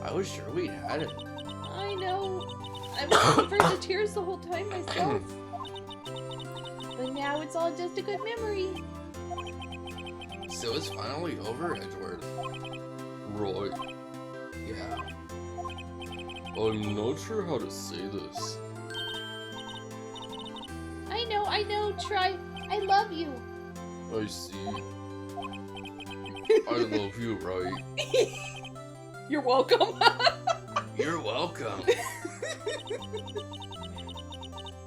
S2: I was sure we'd had it.
S1: I know. I was on the verge of tears the whole time myself. But now it's all just a good memory.
S2: So it's finally over, Edgeworth.
S4: Right.
S2: Yeah.
S4: I'm not sure how to say this.
S1: I know. Try. I love you.
S4: I see. I love you, right?
S1: You're welcome.
S2: You're welcome.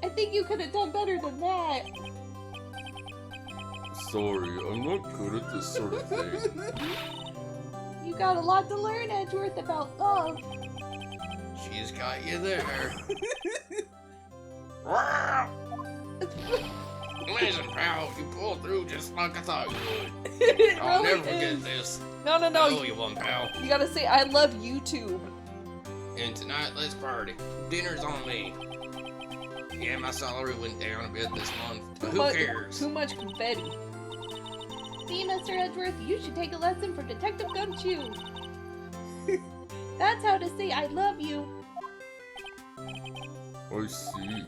S1: I think you could have done better than that.
S4: Sorry, I'm not good at this sort of thing.
S1: You got a lot to learn, Edgeworth, about love.
S2: She's got you there. Amazing, pal. You pulled through just like I thought you would.
S1: It
S2: I'll
S1: really
S2: never forget
S1: is.
S2: this.
S1: No.
S2: I owe you one, pal.
S1: You gotta say, I love YouTube.
S2: And tonight, let's party. Dinner's on me. Yeah, my salary went down a bit this month, but who cares?
S1: Too much confetti.
S6: See, Mr. Edgeworth, you should take a lesson from Detective Gumshoe. That's how to say I love you.
S4: I see.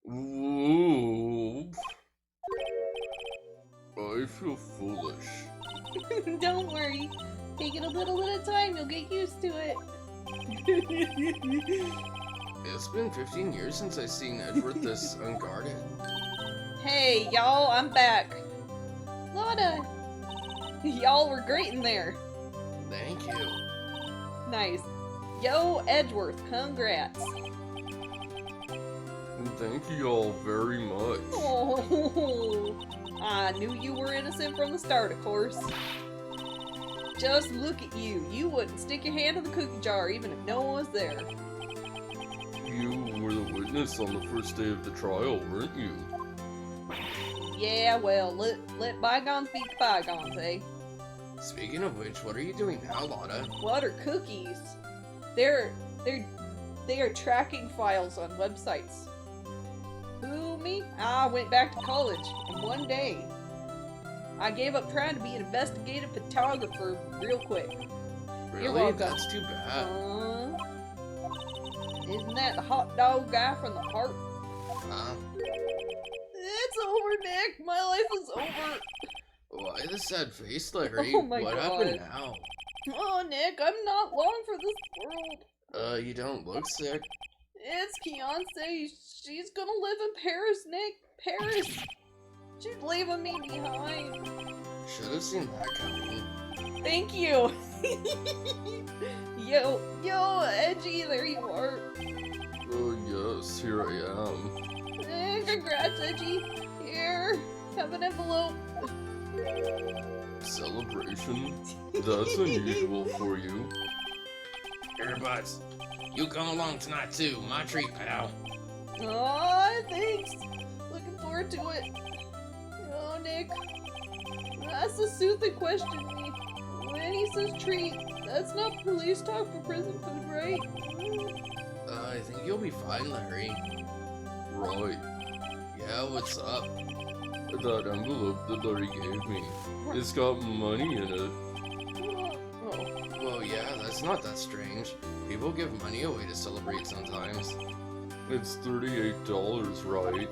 S4: Whoa. I feel foolish.
S6: Don't worry. Take it a little at a time, you'll get used to it.
S2: It's been 15 years since I seen Edgeworth this unguarded.
S1: Hey, y'all, I'm back.
S6: Lotta!
S1: Y'all were great in there.
S2: Thank you.
S1: Nice. Yo, Edgeworth, congrats.
S4: Thank you all very much.
S1: Oh, I knew you were innocent from the start, of course. Just look at you. You wouldn't stick your hand in the cookie jar even if no one was there.
S4: You were the witness on the first day of the trial, weren't you?
S1: Yeah, well, let bygones be bygones, eh?
S2: Speaking of which, what are you doing now, Lotta?
S1: What are cookies? They are tracking files on websites. Who, me? I went back to college in one day. I gave up trying to be an investigative photographer real quick.
S2: Really?
S1: welcome.
S2: That's too bad.
S1: Isn't that the hot dog guy from the park?
S2: Huh?
S1: It's over, Nick. My life is over.
S2: Why the sad face, Larry?
S1: Oh my
S2: what
S1: God.
S2: happened now?
S1: Oh, Nick, I'm not long for this world.
S2: You don't look sick.
S1: It's Beyonce. She's gonna live in Paris, Nick. Paris. She's leaving me behind.
S2: Should have seen that coming.
S1: Thank you. Yo, Edgy, there you are.
S4: Oh yes, here I am.
S1: Congrats, Edgy. Here, have an envelope.
S4: Celebration? That's unusual for you.
S2: Here, Buzz. You come along tonight too. My treat, pal.
S1: Aw, thanks. Looking forward to it. Oh, Nick. That's a soothing question me. When he says treat, that's not police talk for prison food, right?
S2: I think you'll be fine, Larry.
S4: Right.
S2: Yeah, what's up?
S4: That envelope that Larry gave me. It's got money in it.
S1: Oh.
S2: Well, yeah, that's not that strange. People give money away to celebrate sometimes.
S4: It's $38, right?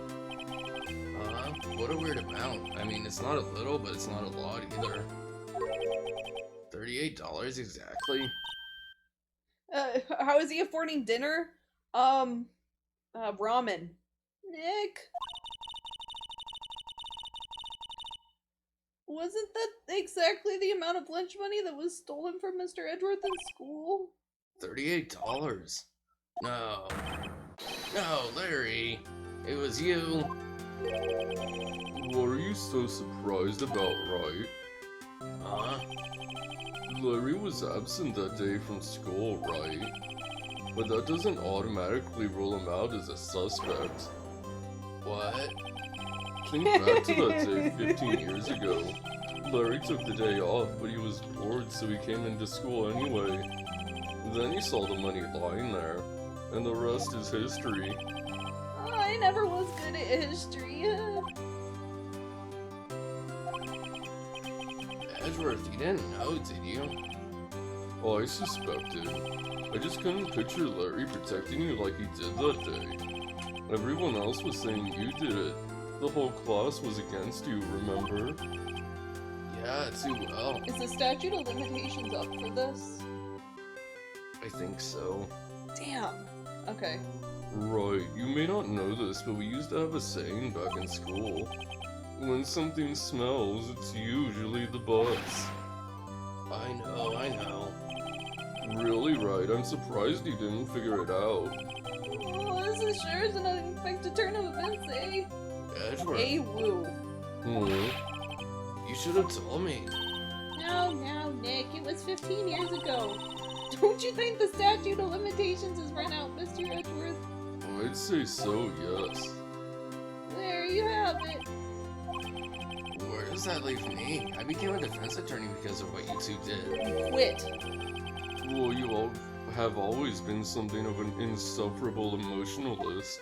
S2: What a weird amount. I mean, it's not a little, but it's not a lot either. $38 exactly?
S1: How is he affording dinner? Ramen. Nick? Wasn't that exactly the amount of lunch money that was stolen from Mr. Edgeworth in school?
S2: $38? No. No, Larry. It was you.
S4: What are you so surprised about, Wright?
S2: Huh?
S4: Larry was absent that day from school, right? But that doesn't automatically rule him out as a suspect.
S2: What?
S4: Think back to that day 15 years ago. Larry took the day off, but he was bored, so he came into school anyway. Then he saw the money lying there, and the rest is history.
S1: I never was good at history.
S2: Edgeworth, you didn't know, did you?
S4: Oh, I suspected. I just couldn't picture Larry protecting you like he did that day. Everyone else was saying you did it. The whole class was against you, remember?
S2: Yeah, too well.
S1: Is the statute of limitations up for this?
S2: I think so.
S1: Damn. Okay.
S4: Right, you may not know this, but we used to have a saying back in school. When something smells, it's usually the butts.
S2: I know.
S4: Really, right? I'm surprised you didn't figure it out.
S1: Oh, this is sure is an unexpected turn of events, eh?
S2: Edgeworth,
S1: Hey, woo.
S4: Hmm?
S2: you should have told me.
S6: No, Nick, it was 15 years ago.
S1: Don't you think the statute of limitations has run out, Mr. Edgeworth?
S4: I'd say so, yes.
S1: There you have it.
S2: Where does that leave me? I became a defense attorney because of what you two did.
S1: Quit.
S4: Well, you all have always been something of an insufferable emotionalist.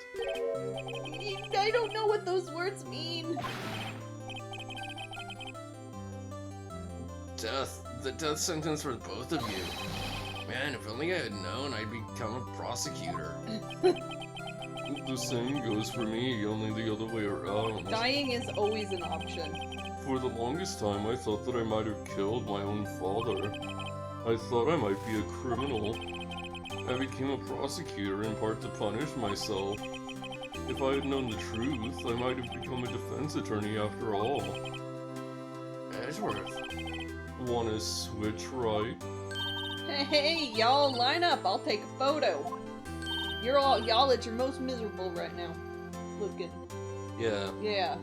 S1: I don't know what those words mean.
S2: The death sentence for both of you. Man, if only I had known, I'd become a prosecutor.
S4: The same goes for me, only the other way around.
S1: Dying is always an option.
S4: For the longest time, I thought that I might have killed my own father. I thought I might be a criminal. I became a prosecutor in part to punish myself. If I had known the truth, I might have become a defense attorney after all.
S2: Edgeworth.
S4: Wanna switch, right?
S1: Hey, y'all line up. I'll take a photo. Y'all at your most miserable right now. Looking.
S2: Yeah.
S1: Yeah.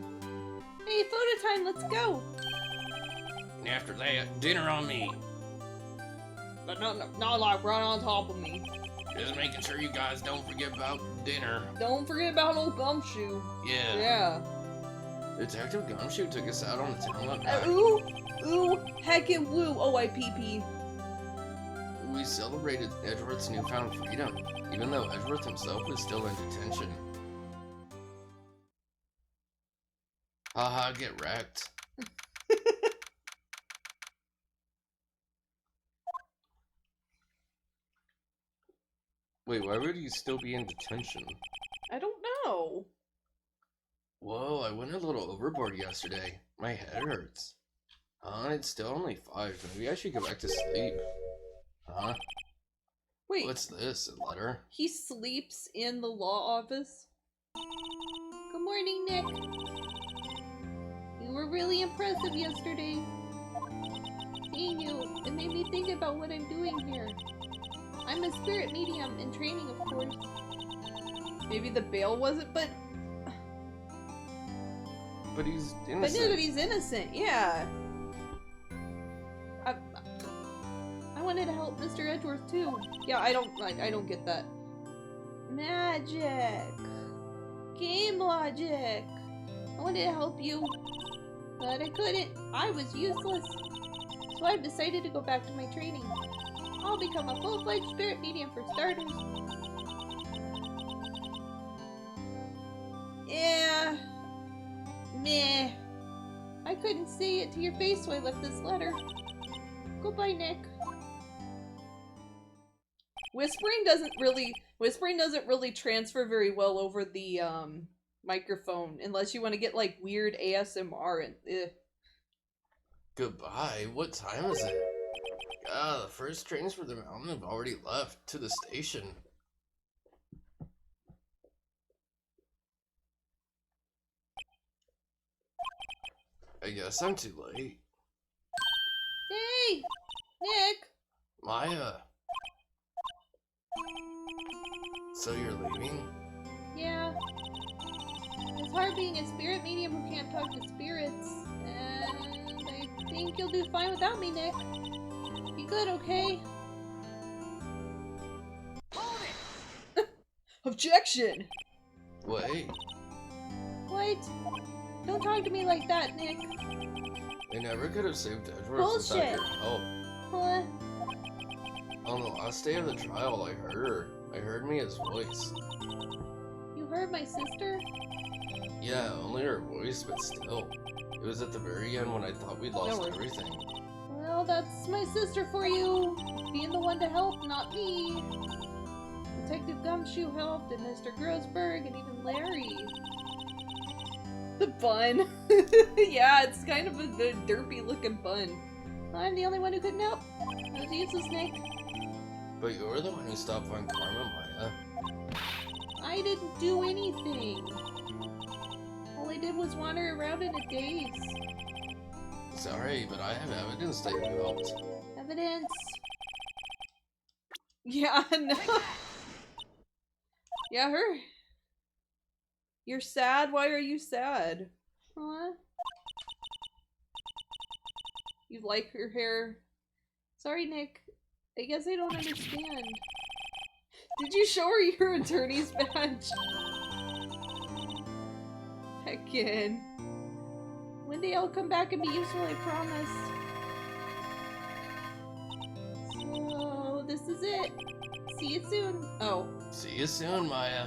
S1: Hey, photo time. Let's go.
S2: And after that, dinner on me.
S1: But not like right on top of me.
S2: Just making sure you guys don't forget about dinner.
S1: Don't forget about old Gumshoe.
S2: Yeah.
S1: Yeah.
S2: Detective Gumshoe took us out on the town up back.
S1: Ooh, heckin' woo, OIPP.
S2: We celebrated Edgeworth's newfound freedom, even though Edgeworth himself was still in detention. Haha, get wrecked. Wait, why would he still be in detention?
S1: I don't know.
S2: Whoa, I went a little overboard yesterday. My head hurts. Huh? It's still only 5. Maybe I should go back to sleep. Huh?
S1: Wait,
S2: What's this? A letter?
S1: he sleeps in the law office?
S6: Good morning, Nick. You were really impressive yesterday. Seeing you, it made me think about what I'm doing here. I'm a spirit medium in training, of course.
S1: Maybe the bail wasn't, but
S2: But he's
S1: I
S2: innocent.
S1: knew that he's innocent, yeah.
S6: I wanted to help Mr. Edgeworth too.
S1: Yeah, I don't get that.
S6: Magic. Game logic. I wanted to help you, but I couldn't. I was useless. So I've decided to go back to my training. I'll become a full-fledged spirit medium for starters.
S1: Yeah.
S6: Meh. I couldn't say it to your face, so I left this letter. Goodbye, Nick.
S1: Whispering doesn't really transfer very well over the microphone unless you want to get like weird ASMR and
S2: Goodbye? What time is it? God, the first trains for the mountain have already left to the station. I guess I'm too late.
S6: Hey! Nick!
S2: Maya. So you're leaving?
S6: Yeah. It's hard being a spirit medium who can't talk to spirits. And I think you'll do fine without me, Nick. Be good, okay?
S1: objection.
S2: Wait,
S6: What? Don't talk to me like that, Nick.
S2: they never could have saved Edgeworth without
S6: Bullshit.
S2: your help.
S6: Huh?
S2: On the last day of the trial, I heard her. I heard Mia's voice.
S6: You heard my sister?
S2: Yeah, only her voice, but still. It was at the very end when I thought we'd lost
S1: worries.
S2: everything.
S6: Well, that's my sister for you. Being the one to help, not me. Detective Gumshoe helped, and Mr. Grossberg, and even Larry.
S1: The bun. Yeah, it's kind of a derpy looking bun.
S6: I'm the only one who couldn't help. I was useless, Nick.
S2: But you're the one who stopped Von Karma, Maya.
S6: I didn't do anything. All I did was wander around in a daze.
S2: Sorry, but I have evidence that you helped.
S6: Evidence.
S1: Yeah, no. Yeah, her. You're sad? Why are you sad?
S6: Huh?
S1: You like her hair?
S6: Sorry, Nick. I guess I don't understand.
S1: Did you show her your attorney's badge? Heckin'.
S6: One day I'll come back and be useful, I promise. So, this is it. See you soon.
S1: Oh.
S2: See you soon, Maya.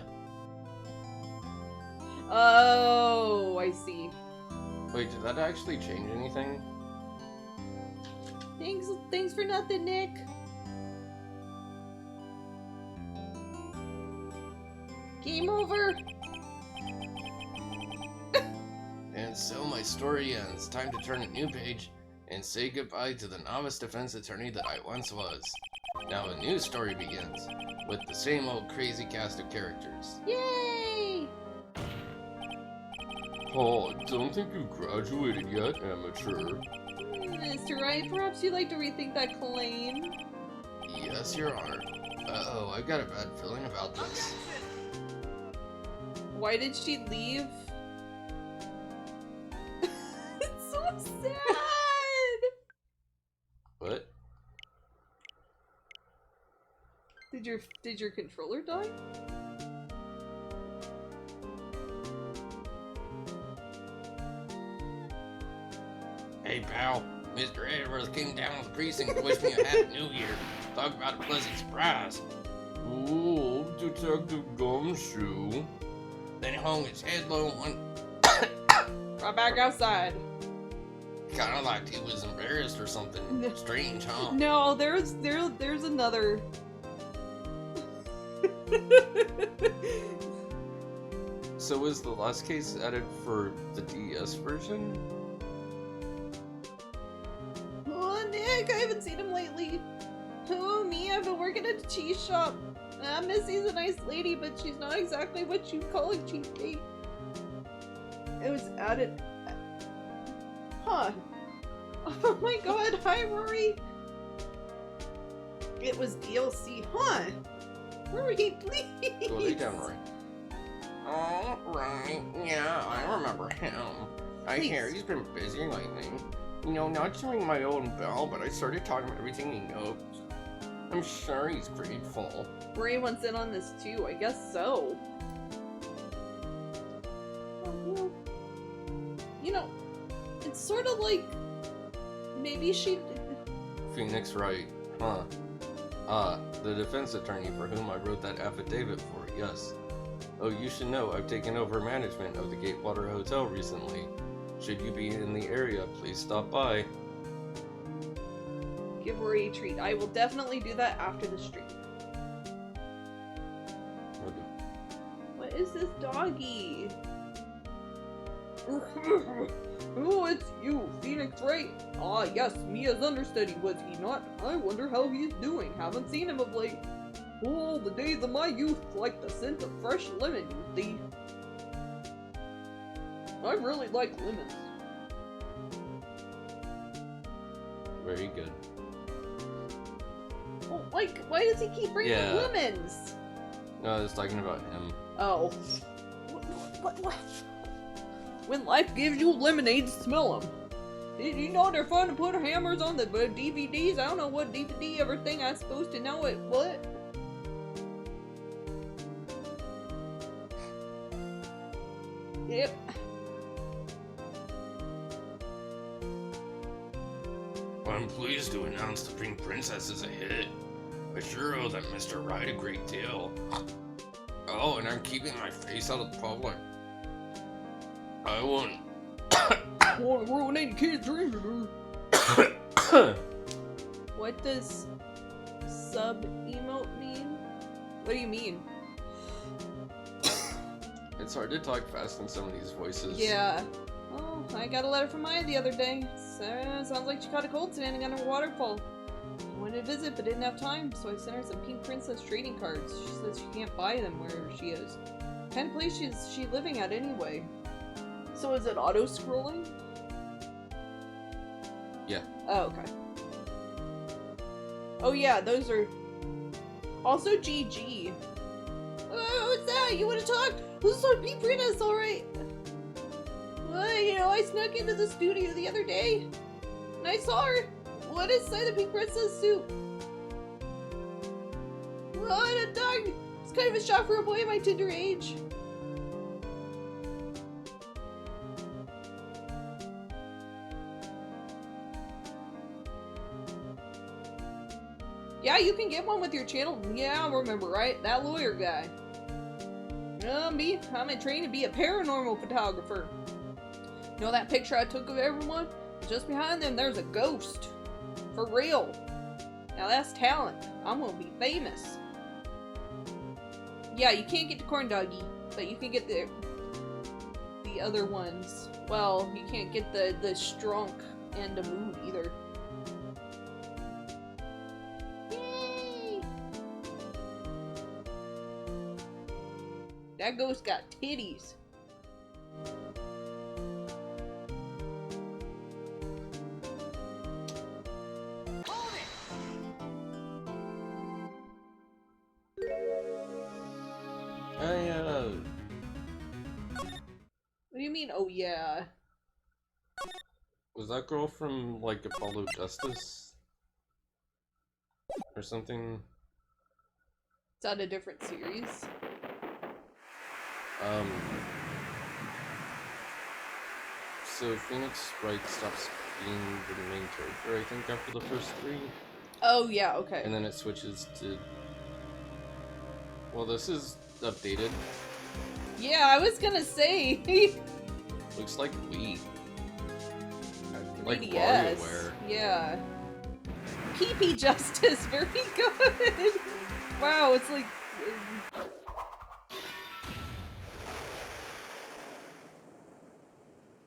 S1: Oh, I see.
S2: Wait, did that actually change anything?
S6: Thanks for nothing, Nick. Game over.
S2: And so my story ends. Time to turn a new page and say goodbye to the novice defense attorney that I once was. Now a new story begins, with the same old crazy cast of characters.
S6: Yay!
S4: Oh, don't think you graduated yet, amateur.
S6: Mr. Wright, perhaps you'd like to rethink that claim?
S2: Yes, Your Honor. Uh-oh, I've got a bad feeling about this.
S1: Why did she leave? It's so sad!
S2: What?
S1: Did your controller die?
S2: Hey pal, Mr. Edwards came down to the precinct to wish me a happy new year. Talk about a pleasant surprise.
S4: Oh, Detective Gumshoe.
S2: Then he hung his head low and
S1: Right back outside.
S2: kinda like he was embarrassed or something strange, huh?
S1: No, there's another.
S4: So was the last case added for the DS version?
S1: Oh, Nick, I haven't seen him lately. Oh, me, I've been working at a cheese shop. Missy's a nice lady, but she's not exactly what you'd call a cheapskate. It was added. Huh. Oh my god, hi, Rory. It was DLC, huh? Rory, please.
S2: Go lay down, Roy. Oh, right. Yeah, I remember him. I hear he's been busy lately. You know, not to ring my own bell, but I started talking about everything he knows. I'm sure he's grateful.
S1: Rory wants in on this too, I guess so. Oh, well. You know, it's sort of like maybe she.
S2: Phoenix Wright, huh? The defense attorney for whom I wrote that affidavit for, yes. Oh, you should know I've taken over management of the Gatewater Hotel recently. Should you be in the area, please stop by.
S1: Give Rory a treat. I will definitely do that after the stream.
S2: Okay.
S1: What is this doggy? Oh, it's you, Phoenix Wright. Ah, yes, Mia's understudy, was he not? I wonder how he's doing. Haven't seen him of late. Oh, the days of my youth, like the scent of fresh lemon, you thief. I really like lemons.
S2: Very good.
S1: Oh, like, why does he keep bringing
S2: Yeah.
S1: lemons?
S2: No, I was talking about him.
S1: Oh. What? When life gives you lemonade, smell them. Did you know they're fun to put hammers on the DVDs? I don't know what DVD everything I'm supposed to know it. What? Yep.
S2: I'm pleased to announce the Pink Princess is a hit. I sure owe that Mr. Wright a great deal. Oh, and I'm keeping my face out of the public. I won't.
S1: Want to ruin any kid's dreams, dude. What does sub-emote mean? What do you mean?
S2: It's hard to talk fast in some of these voices.
S1: Yeah. Oh, I got a letter from Maya the other day. Sounds like she caught a cold standing under a waterfall. I wanted to visit but didn't have time, so I sent her some Pink Princess trading cards. She says she can't buy them wherever she is. What kind of place is she living at anyway? So is it auto-scrolling?
S2: Yeah.
S1: Oh, okay. Oh yeah, those are... Also GG. What's that? You wanna talk? Who's on Pink Princess, alright? Well, you know, I snuck into the studio the other day, and I saw her. What inside the Pink Princess suit? What a dog! It's kind of a shock for a boy my tender age. Yeah, you can get one with your channel. Yeah, I remember, right? That lawyer guy. I'm in training to be a paranormal photographer. You know that picture I took of everyone? Just behind them, there's a ghost. For real. Now that's talent. I'm gonna be famous. Yeah, you can't get the corn doggy, but you can get the other ones. Well, you can't get the strunk and the mood either. Yay! That ghost got titties. What do you mean, oh yeah?
S2: Was that girl from, like, Apollo Justice? Or something?
S1: Is that a different series?
S2: So Phoenix Wright stops being the main character, I think, after the first 3.
S1: Oh yeah, okay.
S2: And then it switches to... Well, this is updated.
S1: Yeah, I was gonna say.
S2: Looks like Wii. Like
S1: 3DS.
S2: WarioWare.
S1: Yeah. PP Justice, very good. Wow, it's like.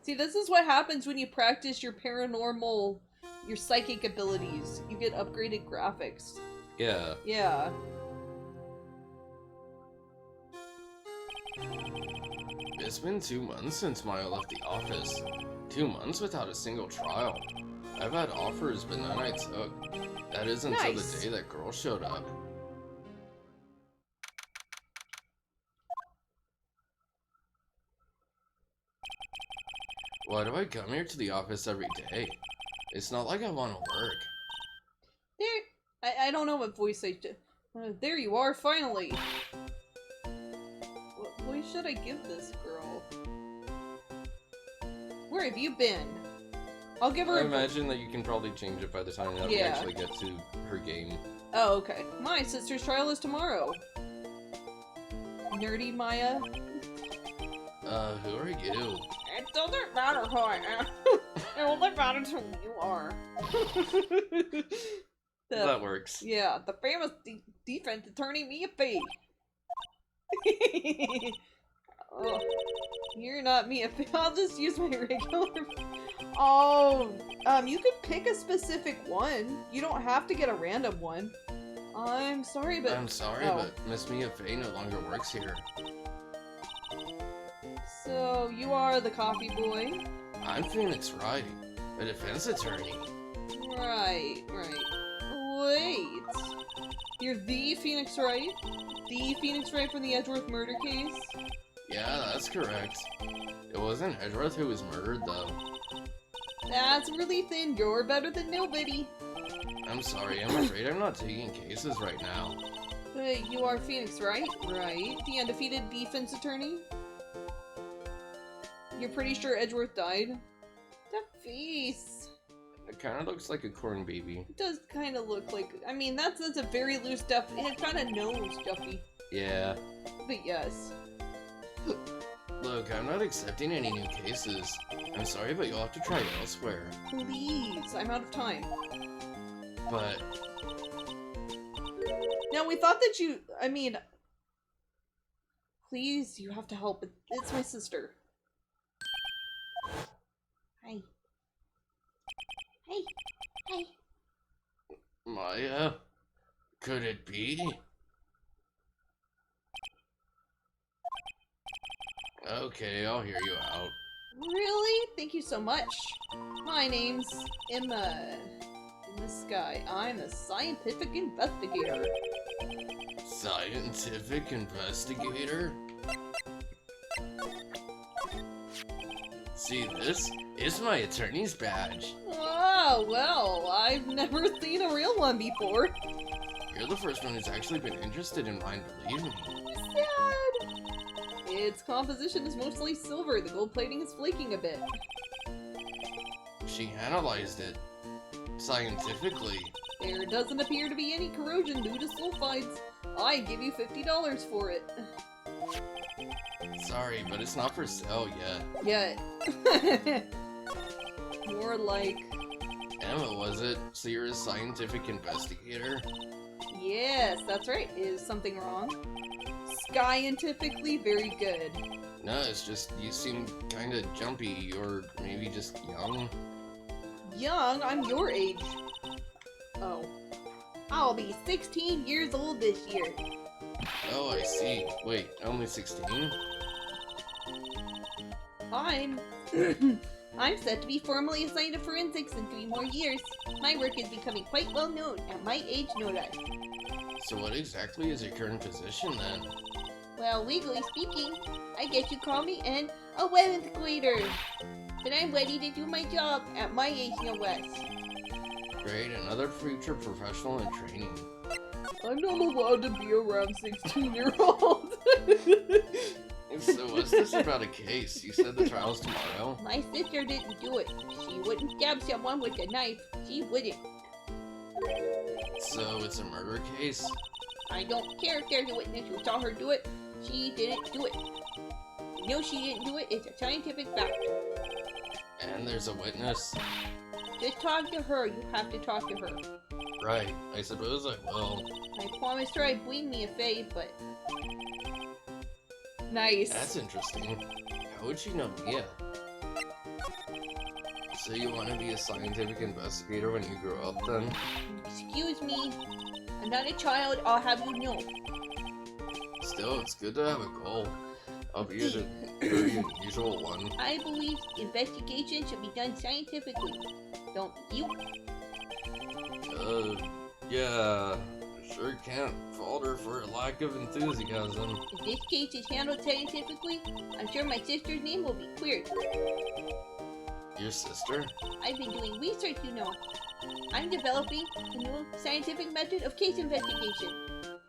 S1: See, this is what happens when you practice your paranormal, your psychic abilities. You get upgraded graphics.
S2: Yeah.
S1: Yeah.
S2: It's been 2 months since Maya left the office. 2 months without a single trial. I've had offers, but none I took. That is until
S1: Nice.
S2: the day that girl showed up. Why do I come here to the office every day? It's not like I want to work.
S1: There. I don't know what voice I did. There you are, finally. What voice should I give this girl? Where have you been? I'll give her
S2: I
S1: a
S2: imagine that you can probably change it by the time that we
S1: Yeah.
S2: actually get to her game.
S1: Oh, okay. My sister's trial is tomorrow. Nerdy Maya.
S2: Who are you?
S1: It doesn't matter who I am. It only matters who you are.
S2: That works.
S1: Yeah, the famous defense attorney Mia Fee. Oh, you're not Mia Fee. I'll just use my regular. Oh, you could pick a specific one. You don't have to get a random one. I'm sorry, but
S2: I'm sorry,
S1: oh.
S2: but Miss Mia Fey no longer works here.
S1: So you are the coffee boy.
S2: I'm Phoenix Wright, a defense attorney.
S1: Right. Wait. You're the Phoenix Wright? The Phoenix Wright from the Edgeworth murder case?
S2: Yeah, that's correct. It wasn't Edgeworth who was murdered, though.
S1: That's really thin. You're better than nobody.
S2: I'm sorry, I'm afraid I'm not taking cases right now.
S1: But you are Phoenix Wright, right? The undefeated defense attorney? You're pretty sure Edgeworth died? That face.
S2: It kind of looks like a corn baby.
S1: It does kind of look like. I mean, that's a very loose duff. It kind of knows Duffy.
S2: Yeah.
S1: But yes.
S2: Look, I'm not accepting any new cases. I'm sorry, but you'll have to try elsewhere.
S1: Please, I'm out of time.
S2: But
S1: Now, we thought that you. I mean. Please, you have to help. It's my sister. Hi. Hey.
S2: Maya, could it be? Okay, I'll hear you out.
S1: Really? Thank you so much. My name's Emma. In the sky. I'm a scientific investigator.
S2: Scientific investigator? See this? It's my attorney's badge.
S1: Oh, well, I've never seen a real one before.
S2: You're the first one who's actually been interested in mine, believe me.
S1: Sad. Its composition is mostly silver. The gold plating is flaking a bit.
S2: She analyzed it. Scientifically.
S1: There doesn't appear to be any corrosion due to sulfides. I give you $50 for it.
S2: Sorry, but it's not for sale yet.
S1: Yet. More like
S2: Emma, was it? So you're a scientific investigator?
S1: Yes, that's right. Is something wrong? Scientifically very good.
S2: No, it's just you seem kind of jumpy, or maybe just young.
S1: Young? I'm your age. Oh.
S6: I'll be 16 years old this year.
S2: Oh, I see. Wait, only 16?
S6: I'm... I'm set to be formally assigned to forensics in 3 more years. My work is becoming quite well known at my age, no less.
S2: So what exactly is your current position then?
S6: Well, legally speaking, I guess you call me an 11th grader. But I'm ready to do my job at my age, no less.
S2: Great, another future professional in training.
S1: I'm not allowed to be around 16-year-olds.
S2: So what's this about a case? You said the trial's tomorrow?
S6: My sister didn't do it. She wouldn't stab someone with a knife. She wouldn't.
S2: So it's a murder case?
S6: I don't care if there's a witness who saw her do it. She didn't do it. You know she didn't do it. It's a scientific fact.
S2: And there's a witness?
S6: Just talk to her. You have to talk to her.
S2: Right, I suppose I will.
S6: I promised her I'd bring me a fave, but
S1: Nice.
S2: That's interesting. How would she know Mia? So you want to be a scientific investigator when you grow up then?
S6: excuse me. I'm not a child, I'll have you know.
S2: Still, it's good to have a goal. Albeit a very unusual one.
S6: I believe investigation should be done scientifically. Don't you?
S2: Yeah. Sure can't fault her for a lack of enthusiasm.
S6: If this case is handled scientifically, I'm sure my sister's name will be cleared.
S2: Your sister?
S6: I've been doing research, you know. I'm developing a new scientific method of case investigation.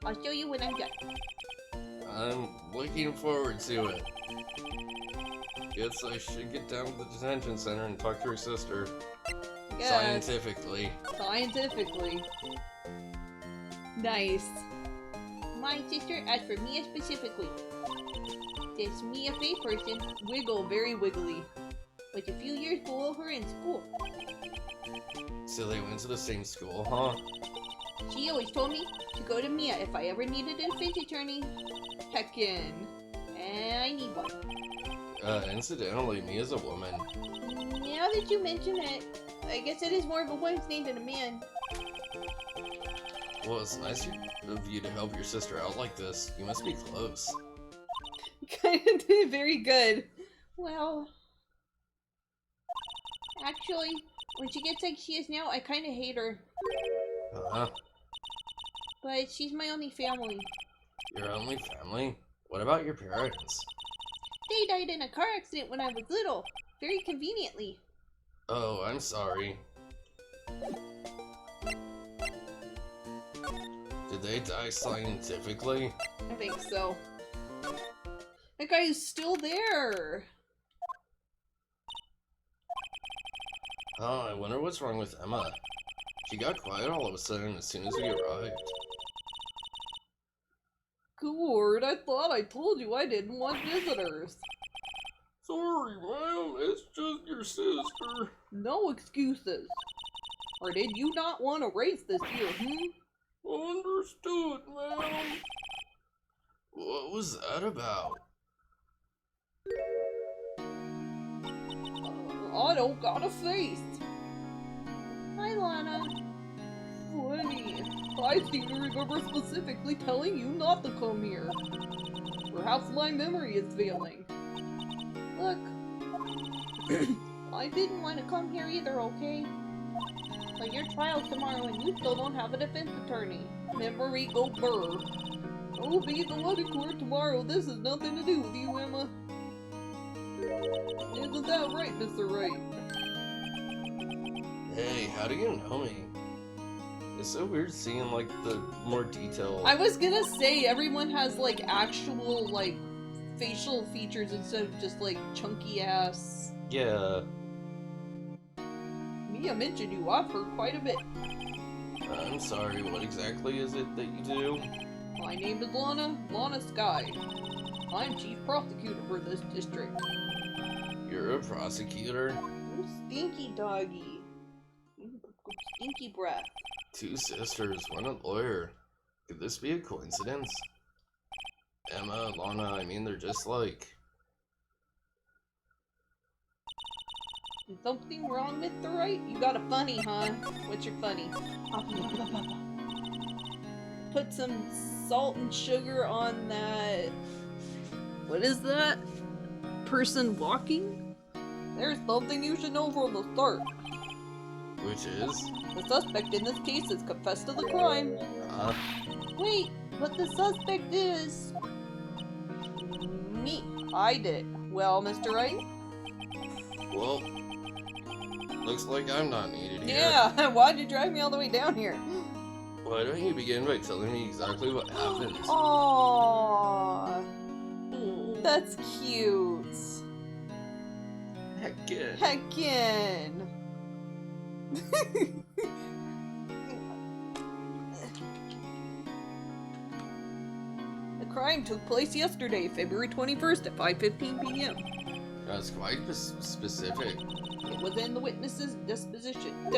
S6: I'll show you when I'm done.
S2: I'm looking forward to it. Guess I should get down to the detention center and talk to her sister.
S1: Yes.
S2: Scientifically.
S1: Scientifically. Nice.
S6: My sister asked for Mia specifically. This Mia Fey person
S1: Wiggle, very wiggly.
S6: was a few years below her in school.
S2: So they went to the same school, huh?
S6: She always told me to go to Mia if I ever needed a defense attorney.
S1: Heckin'.
S6: And I need one.
S2: Incidentally, Mia's a woman.
S6: Now that you mention it, I guess it is more of a woman's name than a man.
S2: Well, it's nice of you to help your sister out like this. You must be close.
S1: Kinda very good.
S6: Well, actually, when she gets like she is now, I kind of hate her.
S2: Huh?
S6: But she's my only family.
S2: Your only family? What about your parents?
S6: They died in a car accident when I was little. Very conveniently.
S2: Oh, I'm sorry. Did they die scientifically?
S1: I think so. That guy is still there.
S2: Oh, I wonder what's wrong with Emma. She got quiet all of a sudden as soon as we arrived.
S1: Gourd, I thought I told you I didn't want visitors.
S4: Sorry, ma'am, it's just your sister.
S1: No excuses. Or did you not want to race this year,
S4: Understood, ma'am.
S2: What was that about?
S1: I don't got a face.
S6: Hi, Lana.
S1: Funny. I seem to remember specifically telling you not to come here. Perhaps my memory is failing.
S6: Look, I didn't want to come here either, okay? But your trial's tomorrow and you still don't have a defense attorney.
S1: Memory go burr. I'll be at the wedding court tomorrow. This has nothing to do with you, Emma. Isn't that right, Mr. Wright?
S2: Hey, how do you know me? It's so weird seeing, like, the more detail.
S1: I was gonna say, everyone has, like, actual, like, facial features instead of just, like, chunky ass.
S2: Yeah.
S1: Mia mentioned you. I've heard quite a bit.
S2: I'm sorry, what exactly is it that you do?
S1: My name is Lana Sky. I'm chief prosecutor for this district.
S2: You're a prosecutor?
S1: You stinky doggy.
S6: Stinky breath.
S2: 2 sisters, one a lawyer. Could this be a coincidence? Emma, Lana, I mean, they're just like...
S6: Is something wrong, Mr. Wright? You got a funny, huh? What's your funny? Put some salt and sugar on that...
S1: What is that? Person walking?
S6: There's something you should know from the start.
S2: Which is?
S6: The suspect in this case has confessed to the crime. Wait, but the suspect is... me. I did it. Well, Mr. Wright?
S2: Well, looks like I'm not needed here.
S6: Yeah, why'd you drive me all the way down here?
S2: Why don't you begin by telling me exactly what happened?
S6: Aww. That's cute.
S2: Heckin'.
S6: Heckin'. The crime took place yesterday, February 21st at 5:15 p.m.
S2: That's quite specific.
S6: It was in the witness's deposition.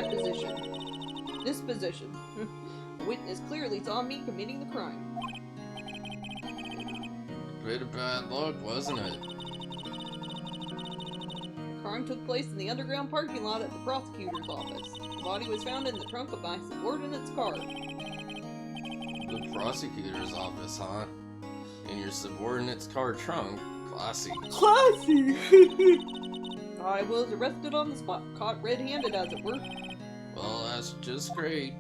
S6: The witness clearly saw me committing the crime.
S2: Bit of bad luck, wasn't it?
S6: The crime took place in the underground parking lot at the prosecutor's office. The body was found in the trunk of my subordinate's car.
S2: The prosecutor's office, huh? In your subordinate's car trunk? Classy.
S6: Classy! I was arrested on the spot, caught red-handed as it were.
S2: Well, that's just great.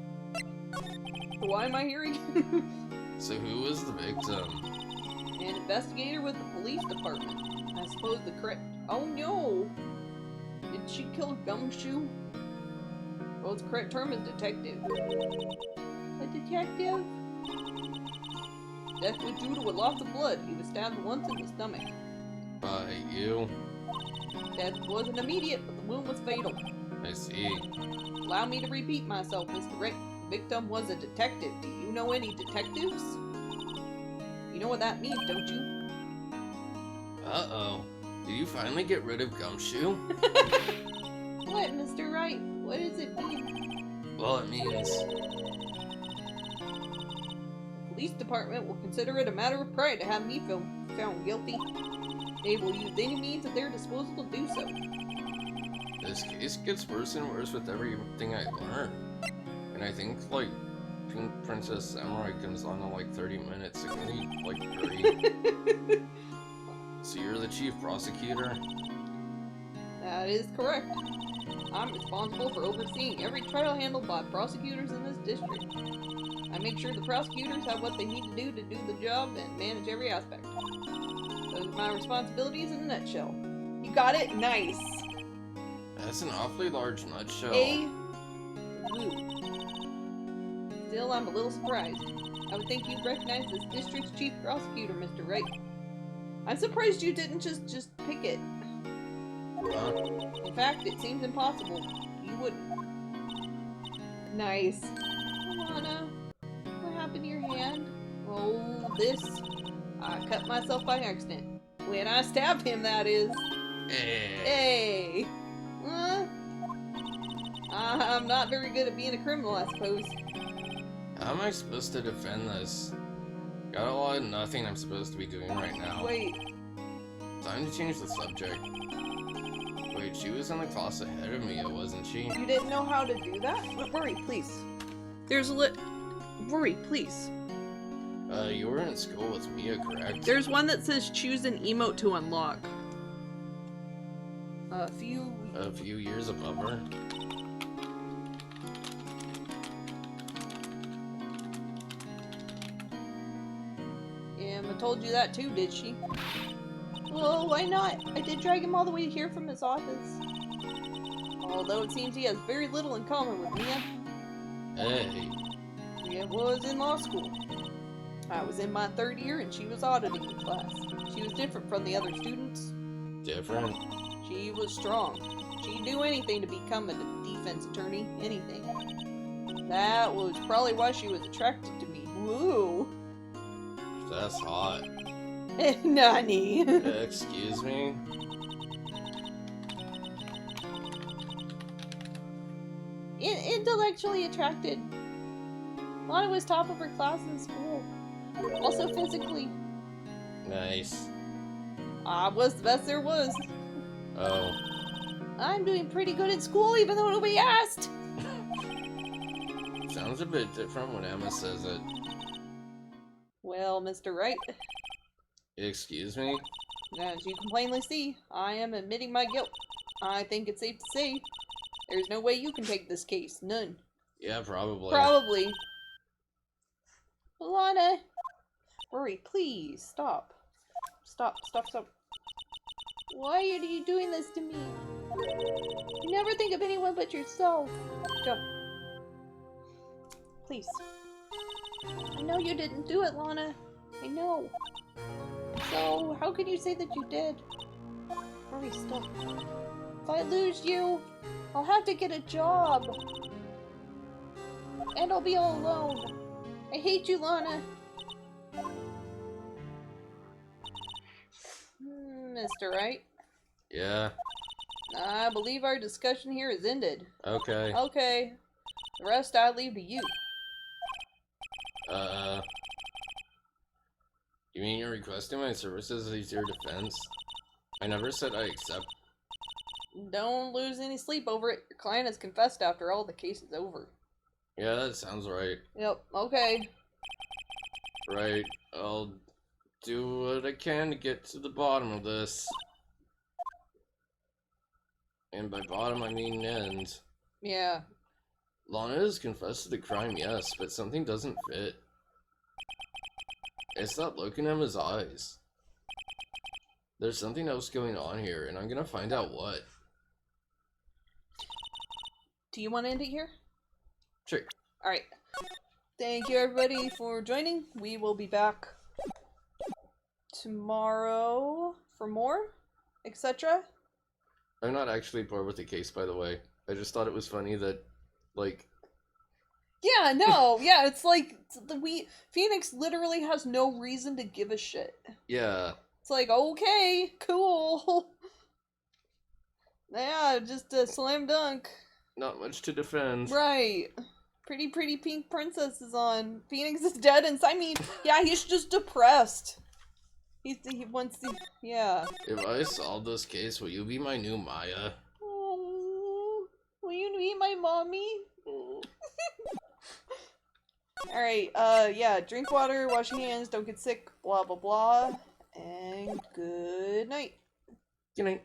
S6: So why am I here again?
S2: So who was the victim?
S6: An investigator with the police department. I suppose the correct... Oh no! Did she kill Gumshoe? Well, the correct term is detective. A detective? Death was due to a loss of blood. He was stabbed once in the stomach.
S2: By you?
S6: Death wasn't immediate, but the wound was fatal.
S2: I see.
S6: Allow me to repeat myself, Mr. Wright. The victim was a detective. Do you know any detectives? You know what that means, don't you?
S2: Uh-oh. Did you finally get rid of Gumshoe?
S6: What, Mr. Wright? What does it mean?
S2: Well, it means...
S6: The police department will consider it a matter of pride to have me found guilty. They will use any means at their disposal to do so.
S2: This case gets worse and worse with everything I learn. And I think, like, Pink Princess Samurai comes on in like 30 minutes. So can we, like, hurry? So you're the chief prosecutor?
S6: That is correct. I'm responsible for overseeing every trial handled by prosecutors in this district. I make sure the prosecutors have what they need to do the job and manage every aspect. Those are my responsibilities in a nutshell. You got it? Nice!
S2: That's an awfully large nutshell.
S6: Woo. Still, I'm a little surprised. I would think you'd recognize this district's chief prosecutor, Mr. Wright. I'm surprised you didn't just pick it.
S2: Huh?
S6: In fact, it seems impossible. You wouldn't. Nice. Alana, what happened to your hand? Oh, this. I cut myself by accident. When I stabbed him, that is. Hey! I'm not very good at being a criminal, I suppose.
S2: How am I supposed to defend this? Got a lot of nothing I'm supposed to be doing right now.
S6: Wait.
S2: Time to change the subject. Wait, she was in the class ahead of me, wasn't she?
S6: You didn't know how to do that?
S1: Rory, please. There's a Rory, please.
S2: You were in school with Mia, correct?
S1: There's one that says choose an emote to unlock.
S6: A few
S2: years above her.
S6: Emma told you that too, did she? Well, why not? I did drag him all the way here from his office. Although it seems he has very little in common with Mia.
S2: Hey.
S6: Mia was in law school. I was in my 3rd year and she was auditing the class. She was different from the other students.
S2: Different?
S6: She was strong. She'd do anything to become a defense attorney. Anything. That was probably why she was attracted to me. Woo!
S2: That's hot.
S6: Nani?
S2: Excuse me?
S6: Intellect actually attracted. Lana was top of her class in school. Also physically.
S2: Nice.
S1: I was the best there was.
S2: Oh.
S6: I'm doing pretty good in school even though nobody asked.
S2: Sounds a bit different when Emma says it.
S1: Well, Mr. Wright,
S2: Excuse me?
S1: as you can plainly see, I am admitting my guilt. I think it's safe to say there's no way you can take this case. None.
S2: Yeah, probably.
S1: Probably.
S6: Lana,
S1: Rory, please, stop. Stop.
S6: why are you doing this to me? You never think of anyone but yourself.
S1: Go. Please.
S6: I know you didn't do it, Lana. I know. So, how can you say that you did?
S1: Rory, stop.
S6: If I lose you, I'll have to get a job. And I'll be all alone. I hate you, Lana.
S1: Mr. Wright,
S2: Yeah.
S1: I believe our discussion here is ended.
S2: Okay.
S1: Okay. The rest I leave to you.
S2: You mean you're requesting my services as your defense? I never said I accept.
S1: Don't lose any sleep over it. Your client has confessed after all. The case is over.
S2: Yeah, that sounds right.
S1: Yep, okay.
S2: Right. I'll do what I can to get to the bottom of this. And by bottom, I mean end.
S1: Yeah.
S2: Lana has confessed to the crime, yes, but something doesn't fit. It's that look in Emma's eyes. There's something else going on here, and I'm gonna find out what.
S1: Do you want to end it here?
S2: Sure.
S1: Alright. Thank you everybody for joining. We will be back tomorrow for more, etc.
S2: I'm not actually bored with the case, by the way. I just thought it was funny that, like...
S1: Yeah, no, yeah, it's like, Phoenix literally has no reason to give a shit.
S2: Yeah.
S1: It's like, okay, cool. Yeah, just a slam dunk.
S2: Not much to defend.
S1: Right. Pretty pink princess is on. Phoenix is dead, and I mean, yeah, he's just depressed. He wants to, yeah.
S2: If I solve this case, will you be my new Maya?
S6: Oh, will you meet my mommy?
S1: Alright, yeah, drink water, wash your hands, don't get sick, blah blah blah, and good night.
S2: Good night.